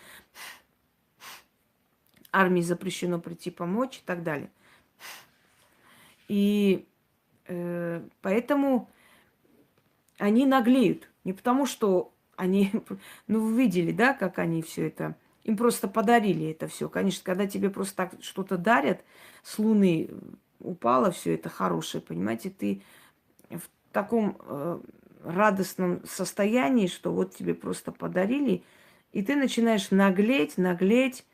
армии запрещено прийти помочь и так далее. И поэтому они наглеют. Не потому, что они... Ну, вы видели, да, как они все это... Им просто подарили это все. Конечно, когда тебе просто так что-то дарят, с Луны упало все это хорошее, понимаете, ты в таком радостном состоянии, что вот тебе просто подарили, и ты начинаешь наглеть, наглеть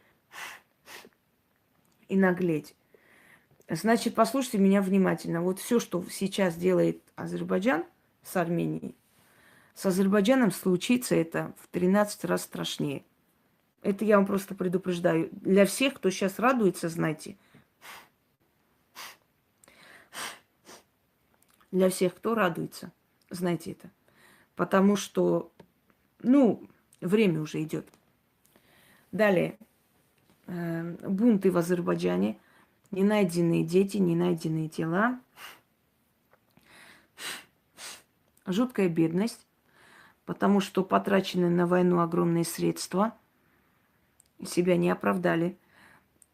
и наглеть. Значит, послушайте меня внимательно. Вот все, что сейчас делает Азербайджан с Арменией, с Азербайджаном случится это в 13 раз страшнее. Это я вам просто предупреждаю. Для всех, кто сейчас радуется, знайте. Для всех, кто радуется, знайте это. Потому что, ну, время уже идет. Далее. Бунты в Азербайджане. Ненайденные дети, ненайденные тела. Жуткая бедность. Потому что потрачены на войну огромные средства себя не оправдали.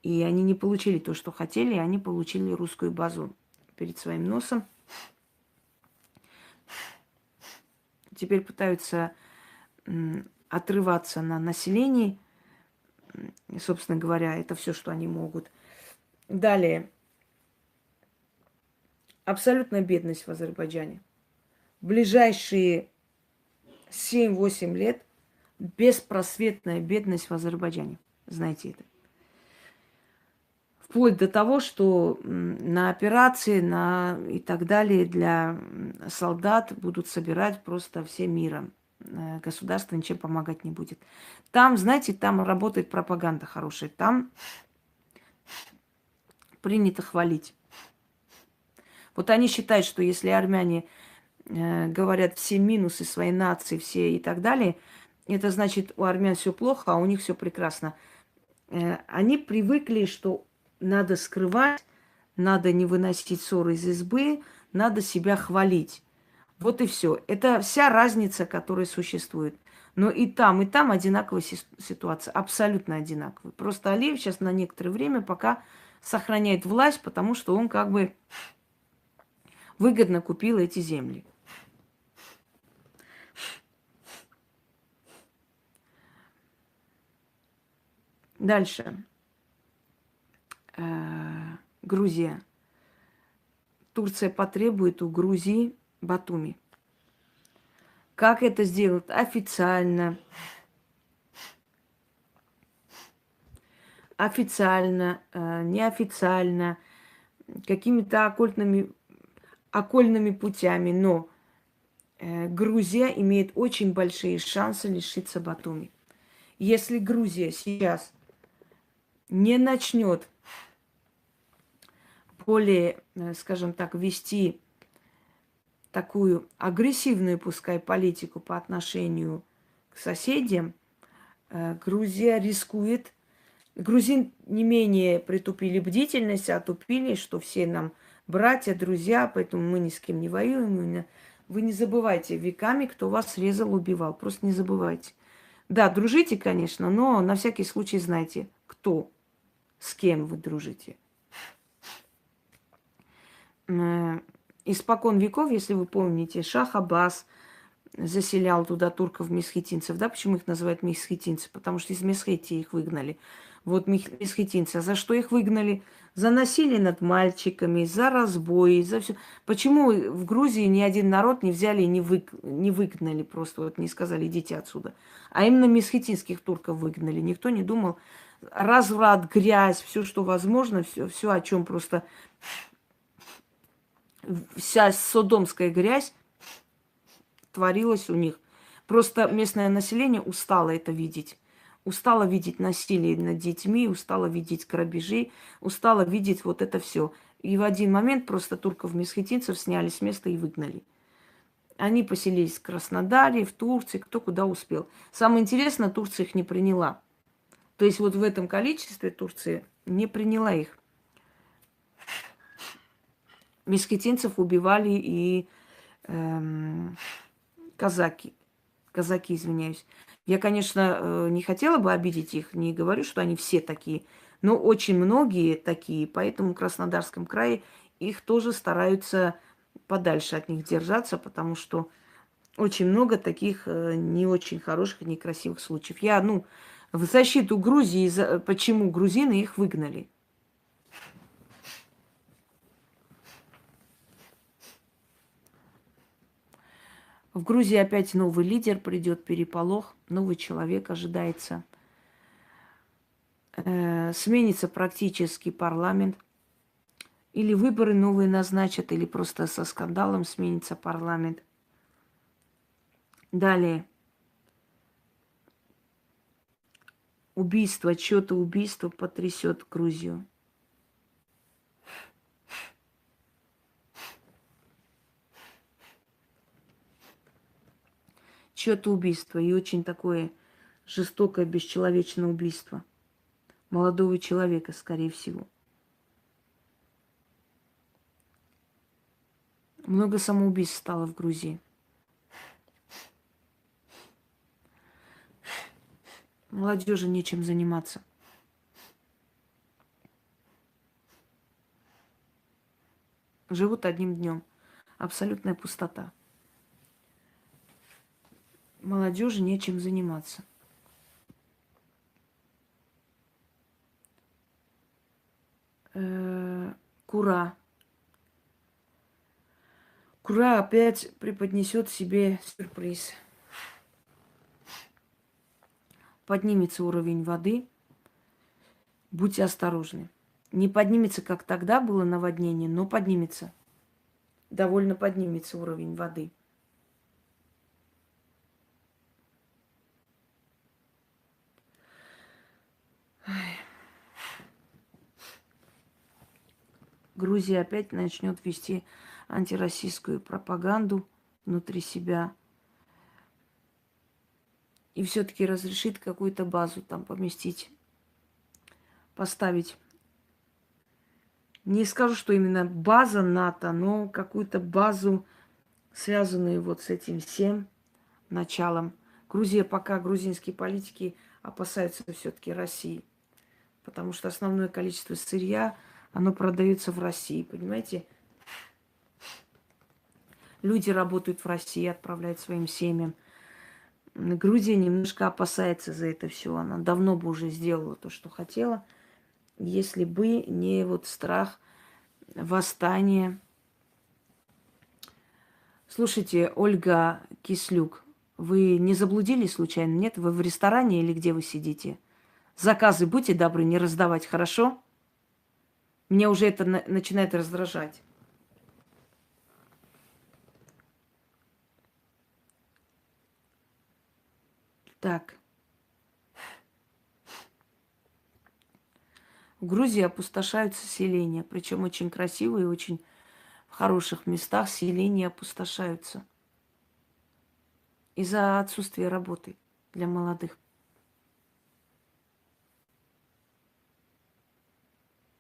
И они не получили то, что хотели, и они получили русскую базу перед своим носом. Теперь пытаются отрываться на населении. И, собственно говоря, это все, что они могут. Далее. Абсолютная бедность в Азербайджане. В ближайшие 7-8 лет беспросветная бедность в Азербайджане. Знаете это. Вплоть до того, что на операции и так далее для солдат будут собирать просто всем миром. Государство ничем помогать не будет. Там, знаете, там работает пропаганда хорошая. Там принято хвалить. Вот они считают, что если армяне говорят все минусы своей нации, все и так далее, это значит, у армян все плохо, а у них все прекрасно. Они привыкли, что надо скрывать, надо не выносить ссоры из избы, надо себя хвалить. Вот и все. Это вся разница, которая существует. Но и там одинаковая ситуация, абсолютно одинаковая. Просто Алиев сейчас на некоторое время пока сохраняет власть, потому что он как бы выгодно купил эти земли. Дальше. Грузия. Турция потребует у Грузии Батуми. Как это сделать? Официально. Официально, неофициально, какими-то окольными путями. Но Грузия имеет очень большие шансы лишиться Батуми. Если Грузия сейчас не начнет более, скажем так, вести такую агрессивную, пускай, политику по отношению к соседям, Грузия рискует. Грузин не менее притупили бдительность, отупили, что все нам братья, друзья, поэтому мы ни с кем не воюем. Вы не забывайте веками, кто вас резал, убивал. Просто не забывайте. Да, дружите, конечно, но на всякий случай знайте, кто, с кем вы дружите. Испокон веков, если вы помните, Шах Аббас, заселял туда турков-месхетинцев, да, почему их называют месхетинцы? Потому что из Месхетии их выгнали. Вот месхетинцы. А за что их выгнали? За насилие над мальчиками, за разбой, за все. Почему в Грузии ни один народ не взяли и не выгнали просто, вот не сказали, идите отсюда. А именно месхетинских турков выгнали. Никто не думал. Разврат, грязь, все, что возможно, все, о чем просто вся содомская грязь творилось у них. Просто местное население устало это видеть. Устало видеть насилие над детьми, устало видеть грабежи, устало видеть вот это все. И в один момент просто турков-месхетинцев сняли с места и выгнали. Они поселились в Краснодаре, в Турции, кто куда успел. Самое интересное, Турция их не приняла. То есть вот в этом количестве Турция не приняла их. Месхетинцев убивали и казаки. Казаки, извиняюсь. Я, конечно, не хотела бы обидеть их, не говорю, что они все такие, но очень многие такие, поэтому в Краснодарском крае их тоже стараются подальше от них держаться, потому что очень много таких не очень хороших, некрасивых случаев. Я, в защиту Грузии, почему грузины их выгнали. В Грузии опять новый лидер придет, переполох, новый человек ожидается. Сменится практически парламент. Или выборы новые назначат, или просто со скандалом сменится парламент. Далее. Убийство, чье-то убийство потрясет Грузию. Чье-то убийство. И очень такое жестокое, бесчеловечное убийство. Молодого человека, скорее всего. Много самоубийств стало в Грузии. Молодежи нечем заниматься. Живут одним днем. Абсолютная пустота. Молодежи нечем заниматься. Кура. Кура опять преподнесет себе сюрприз. Поднимется уровень воды. Будьте осторожны. Не поднимется, как тогда было наводнение, но поднимется. Довольно поднимется уровень воды. Грузия опять начнет вести антироссийскую пропаганду внутри себя. И все-таки разрешит какую-то базу там поместить, поставить. Не скажу, что именно база НАТО, но какую-то базу, связанную вот с этим всем началом. Грузия пока, грузинские политики опасаются все-таки России, потому что основное количество сырья, оно продается в России, понимаете? Люди работают в России, отправляют своим семьям. Грузия немножко опасается за это все. Она давно бы уже сделала то, что хотела, если бы не вот страх восстания. Слушайте, Ольга Кислюк, вы не заблудились случайно? Нет? Вы в ресторане или где вы сидите? Заказы будьте добры не раздавать, хорошо? Меня уже это начинает раздражать. Так. В Грузии опустошаются селения, причем очень красивые, очень в хороших местах селения опустошаются из-за отсутствия работы для молодых.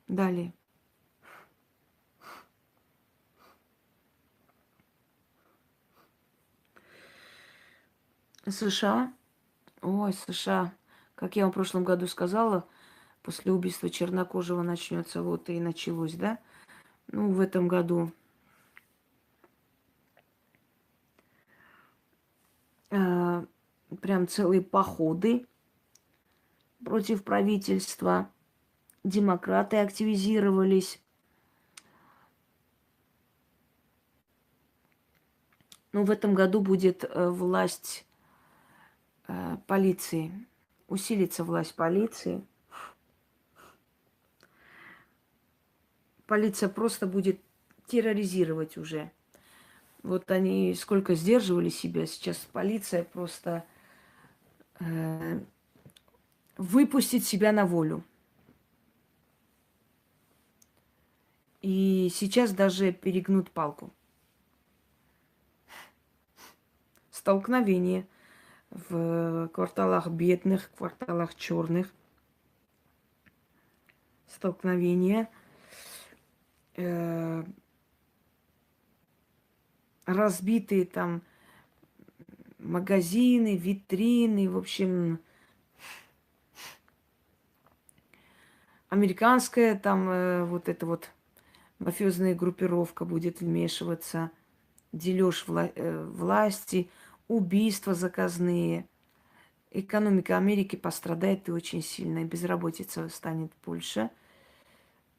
Далее. США. Ой, США. Как я вам в прошлом году сказала, после убийства чернокожего начнется, вот и началось, да? В этом году прям целые походы против правительства. Демократы активизировались. Но в этом году будет власть полиции. Усилится власть полиции. Полиция просто будет терроризировать уже. Вот они сколько сдерживали себя, сейчас полиция просто выпустит себя на волю. И сейчас даже перегнут палку. Столкновение в кварталах бедных, кварталах черных. Столкновение. Разбитые там магазины, витрины, в общем, американская там вот эта вот мафиозная группировка будет вмешиваться, дележ власти, убийства заказные. Экономика Америки пострадает и очень сильно, и безработица станет больше.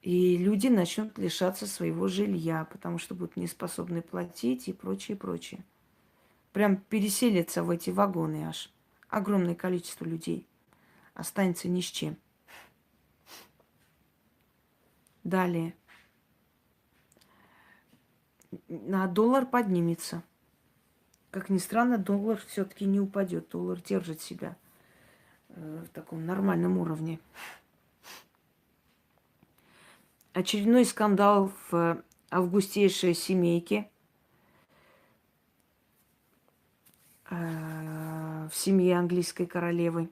И люди начнут лишаться своего жилья, потому что будут неспособны платить и прочее, прочее. Прям переселятся в эти вагоны аж. Огромное количество людей останется ни с чем. Далее. На доллар поднимется. Как ни странно, доллар все-таки не упадет. Доллар держит себя в таком нормальном уровне. Очередной скандал в августейшей семейке. В семье английской королевы.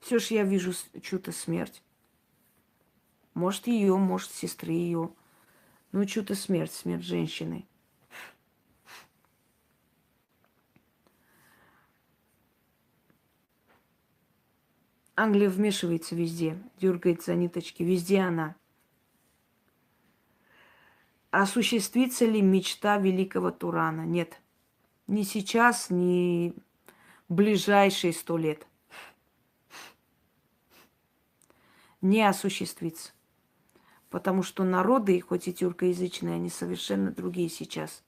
Все ж я вижу чью-то смерть. Может, ее, может, сестры ее. Ну, чью-то смерть, смерть женщины. Англия вмешивается везде, дергает за ниточки. Везде она. Осуществится ли мечта великого Турана? Нет. Ни сейчас, ни ближайшие 100 лет. Не осуществится. Потому что народы, хоть и тюркоязычные, они совершенно другие сейчас.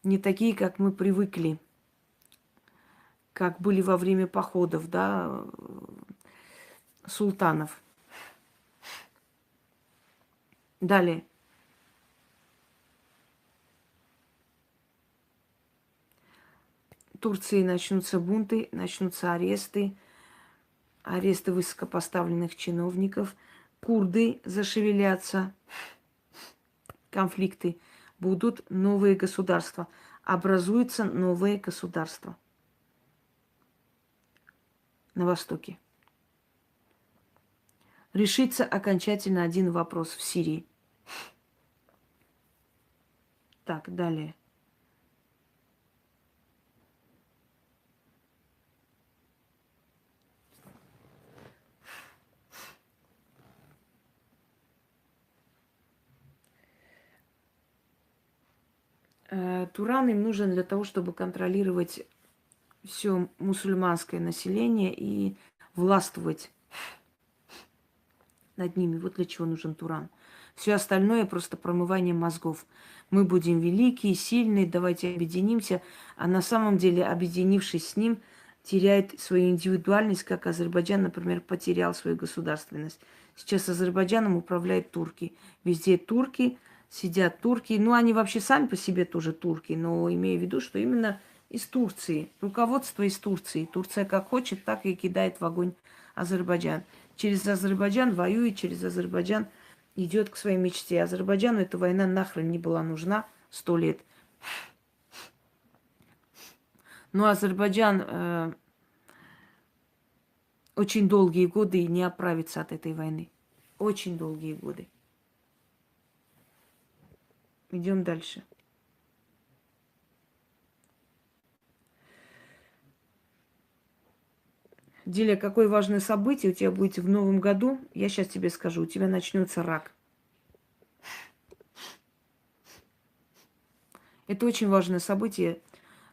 Не такие, как мы привыкли. Как были во время походов, да, султанов. Далее. В Турции начнутся бунты, начнутся аресты высокопоставленных чиновников. Курды зашевелятся, конфликты. Будут новые государства. Образуются новые государства на Востоке. Решится окончательно один вопрос в Сирии. Так, далее. Туран им нужен для того, чтобы контролировать все мусульманское население и властвовать над ними. Вот для чего нужен Туран. Все остальное просто промывание мозгов. Мы будем великие, сильные, давайте объединимся. А на самом деле, объединившись с ним, теряет свою индивидуальность, как Азербайджан, например, потерял свою государственность. Сейчас Азербайджаном управляют турки. Везде турки, сидят турки. Ну, они вообще сами по себе тоже турки, но имея в виду, что именно из Турции. Руководство из Турции. Турция как хочет, так и кидает в огонь Азербайджан. Через Азербайджан воюет, через Азербайджан идет к своей мечте. Азербайджану эта война нахрен не была нужна 100 лет. Но Азербайджан очень долгие годы не оправится от этой войны. Очень долгие годы. Идем дальше. Диля, какое важное событие у тебя будет в новом году? Я сейчас тебе скажу. У тебя начнется рак. Это очень важное событие.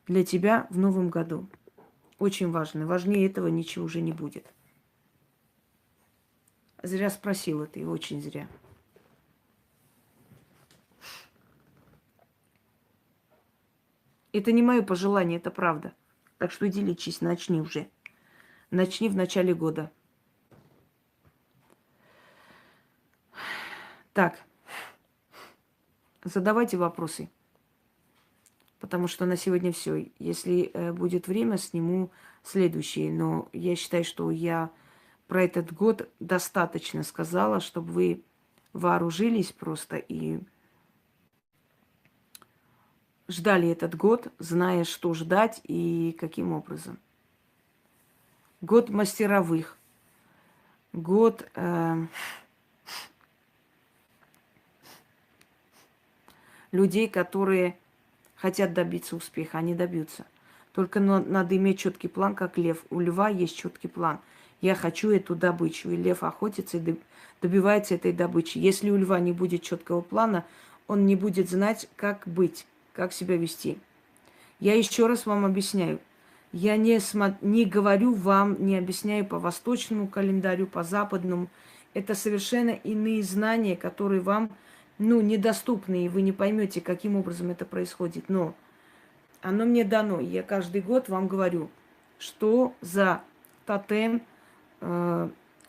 для тебя в новом году. Очень важно. Важнее этого ничего уже не будет. Зря спросила ты, очень зря. Это не мое пожелание, это правда. Так что иди лечись, начни уже. Начни в начале года. Так, задавайте вопросы. Потому что на сегодня все. Если будет время, сниму следующие. Но я считаю, что я про этот год достаточно сказала, чтобы вы вооружились просто и ждали этот год, зная, что ждать и каким образом. Год мастеровых. Год людей, которые хотят добиться успеха, они добьются. Только надо иметь четкий план, как лев. У льва есть четкий план. Я хочу эту добычу. И лев охотится и добивается этой добычи. Если у льва не будет четкого плана, он не будет знать, как быть, как себя вести. Я еще раз вам объясняю. Я не говорю вам, не объясняю по восточному календарю, по западному. Это совершенно иные знания, которые вам недоступны, и вы не поймете, каким образом это происходит. Но оно мне дано. Я каждый год вам говорю, что за тотем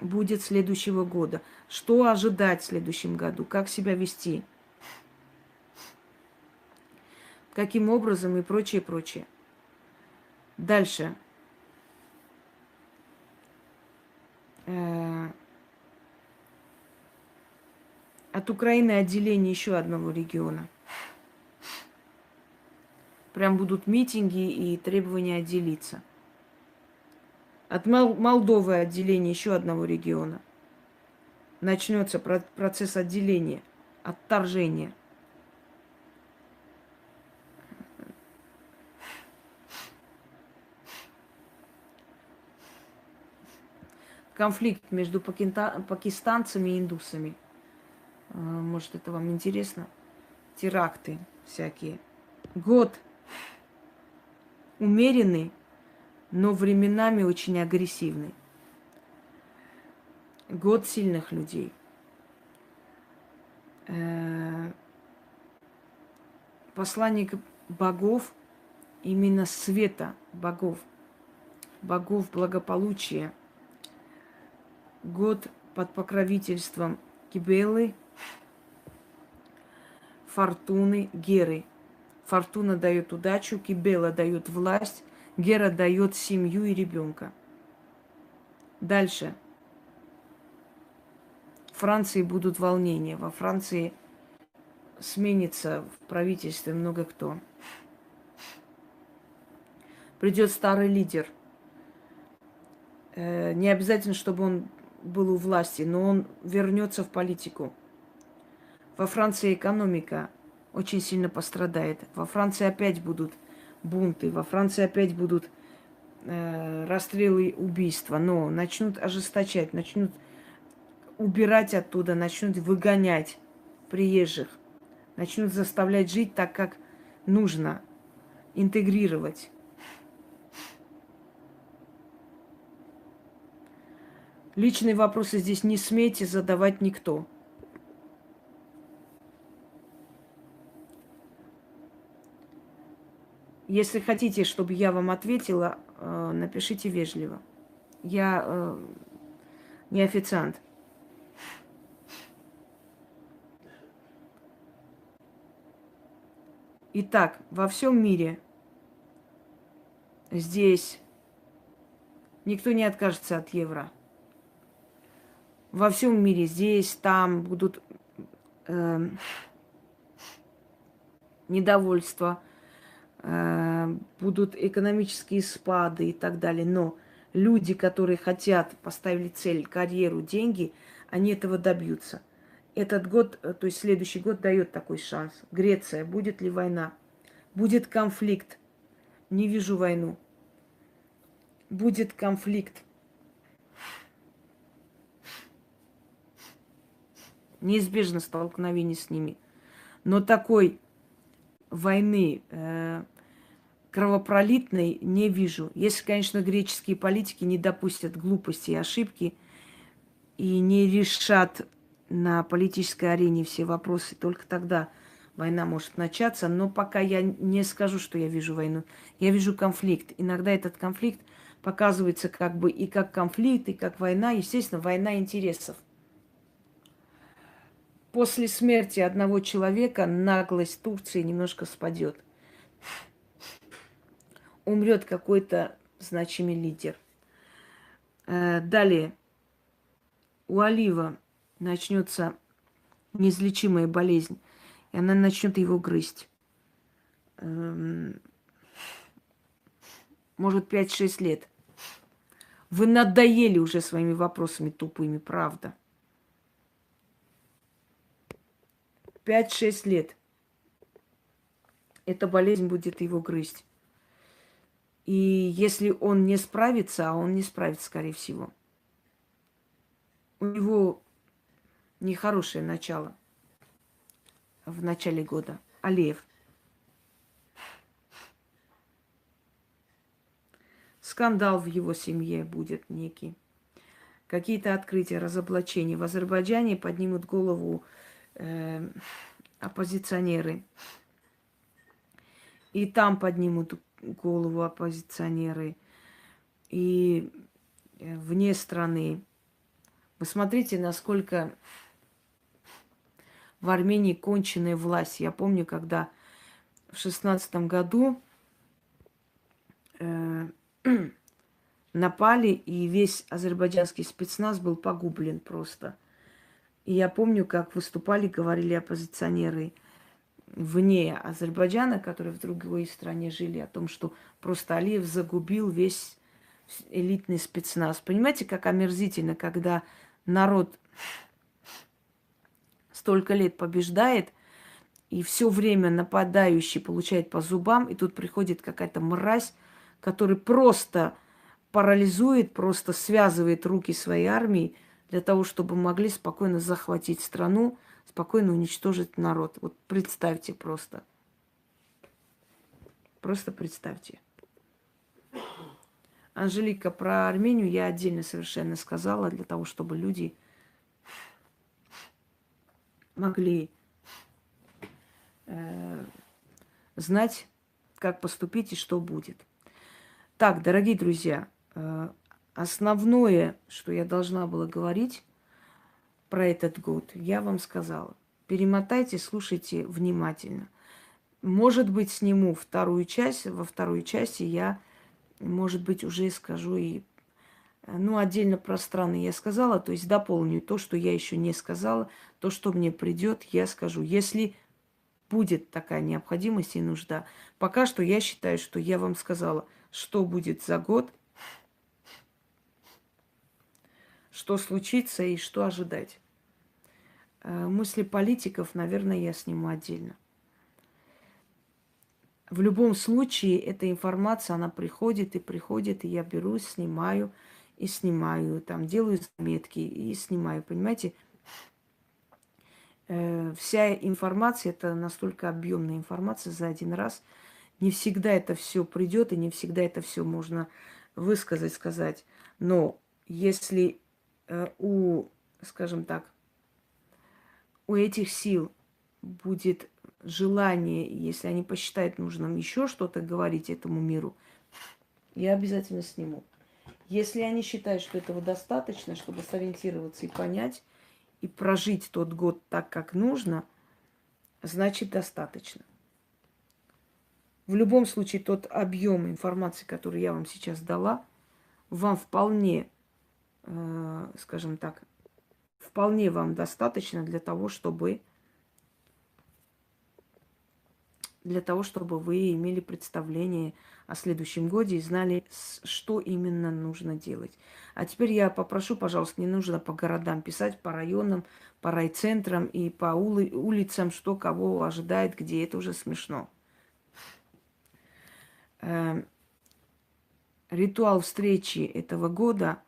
будет следующего года, что ожидать в следующем году, как себя вести, каким образом и прочее, прочее. Дальше. От Украины отделение еще одного региона. Прям будут митинги и требования отделиться. От Молдовы отделение еще одного региона. Начнется процесс отделения, отторжения. Конфликт между пакистанцами и индусами. Может, это вам интересно? Теракты всякие. Год умеренный, но временами очень агрессивный. Год сильных людей. Посланник богов, именно света богов, богов благополучия. Год под покровительством Кибелы, Фортуны, Геры. Фортуна дает удачу, Кибела дает власть, Гера дает семью и ребенка. Дальше. В Франции будут волнения. Во Франции сменится в правительстве много кто. Придет старый лидер. Не обязательно, чтобы он был у власти, но он вернется в политику. Во Франции экономика очень сильно пострадает. Во Франции опять будут бунты, во Франции опять будут расстрелы, убийства. Но начнут ожесточать, начнут убирать оттуда, начнут выгонять приезжих, начнут заставлять жить так, как нужно, интегрировать. Личные вопросы здесь не смейте задавать никто. Если хотите, чтобы я вам ответила, напишите вежливо. Я не официант. Итак, во всем мире здесь никто не откажется от евро. Во всем мире здесь, там будут недовольства, будут экономические спады и так далее. Но люди, которые хотят поставить цель, карьеру, деньги, они этого добьются. Этот год, то есть следующий год дает такой шанс. Греция, будет ли война? Будет конфликт. Не вижу войну. Будет конфликт. Неизбежно столкновение с ними. Но такой войны, кровопролитной не вижу. Если, конечно, греческие политики не допустят глупости и ошибки и не решат на политической арене все вопросы, только тогда война может начаться. Но пока я не скажу, что я вижу войну. Я вижу конфликт. Иногда этот конфликт показывается как бы и как конфликт, и как война. Естественно, война интересов. После смерти одного человека наглость Турции немножко спадет. Умрет какой-то значимый лидер. Далее. У Алиева начнется неизлечимая болезнь, и она начнет его грызть. Может, 5-6 лет. Вы надоели уже своими вопросами тупыми, правда. 5-6 лет. Эта болезнь будет его грызть. И если он не справится, а он не справится, скорее всего, у него нехорошее начало в начале года. Алиев. Скандал в его семье будет некий. Какие-то открытия, разоблачения. В Азербайджане поднимут голову оппозиционеры. И там поднимут голову оппозиционеры. И вне страны. Вы смотрите, насколько в Армении конченая власть. Я помню, когда в 16 году напали, и весь азербайджанский спецназ был погублен просто. И я помню, как выступали, говорили оппозиционеры вне Азербайджана, которые в другой стране жили, о том, что просто Алиев загубил весь элитный спецназ. Понимаете, как омерзительно, когда народ столько лет побеждает, и все время нападающий получает по зубам, и тут приходит какая-то мразь, который просто парализует, просто связывает руки своей армии для того, чтобы могли спокойно захватить страну, спокойно уничтожить народ. Вот представьте просто. Просто представьте. Анжелика, про Армению я отдельно совершенно сказала, для того, чтобы люди могли знать, как поступить и что будет. Так, дорогие друзья, основное, что я должна была говорить про этот год, я вам сказала. Перемотайте, слушайте внимательно. Может быть, сниму вторую часть. Во второй части я, может быть, уже скажу и отдельно про страны я сказала, то есть дополню то, что я еще не сказала, то, что мне придет, я скажу. Если будет такая необходимость и нужда. Пока что я считаю, что я вам сказала, что будет за год, что случится и что ожидать. Мысли политиков, наверное, я сниму отдельно. В любом случае, эта информация, она приходит, и я беру, снимаю, там делаю заметки и снимаю, понимаете? Вся информация, это настолько объемная информация за один раз. Не всегда это все придет, и не всегда это все можно высказать, сказать. Но если скажем так, у этих сил будет желание, если они посчитают нужным еще что-то говорить этому миру, я обязательно сниму. Если они считают, что этого достаточно, чтобы сориентироваться и понять, и прожить тот год так, как нужно, значит, достаточно. В любом случае, тот объем информации, который я вам сейчас дала, вам вполне, скажем так, вполне вам достаточно для того, чтобы вы имели представление о следующем годе и знали, что именно нужно делать. А теперь я попрошу, пожалуйста, не нужно по городам писать, по районам, по райцентрам и по улицам, что кого ожидает, где. Это уже смешно. Ритуал встречи этого года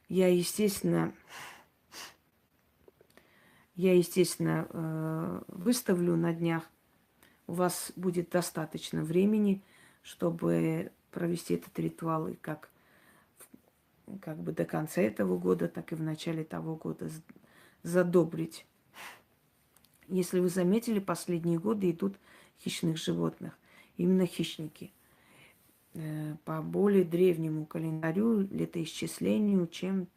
я, естественно, выставлю на днях. У вас будет достаточно времени, чтобы провести этот ритуал и как бы до конца этого года, так и в начале того года задобрить. Если вы заметили, последние годы идут хищных животных. Именно хищники. По более древнему календарю, летоисчислению, чем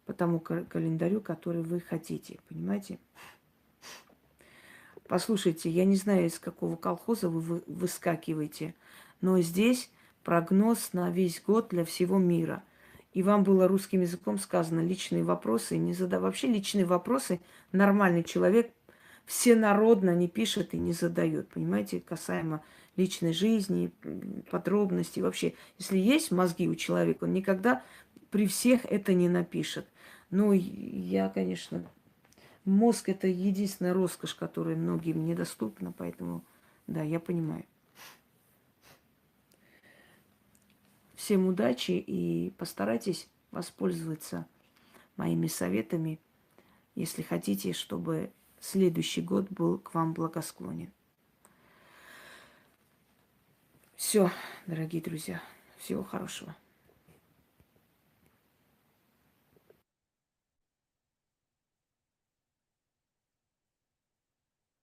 по тому календарю, который вы хотите. Понимаете? Послушайте, я не знаю, из какого колхоза вы выскакиваете, но здесь прогноз на весь год для всего мира. И вам было русским языком сказано личные вопросы. Не задавай. Вообще личные вопросы нормальный человек всенародно не пишет и не задает. Понимаете, касаемо личной жизни, подробностей. Вообще, если есть мозги у человека, он никогда при всех это не напишет. Ну, я, конечно, мозг – это единственная роскошь, которая многим недоступна, поэтому, да, я понимаю. Всем удачи и постарайтесь воспользоваться моими советами, если хотите, чтобы следующий год был к вам благосклонен. Все, дорогие друзья, всего хорошего.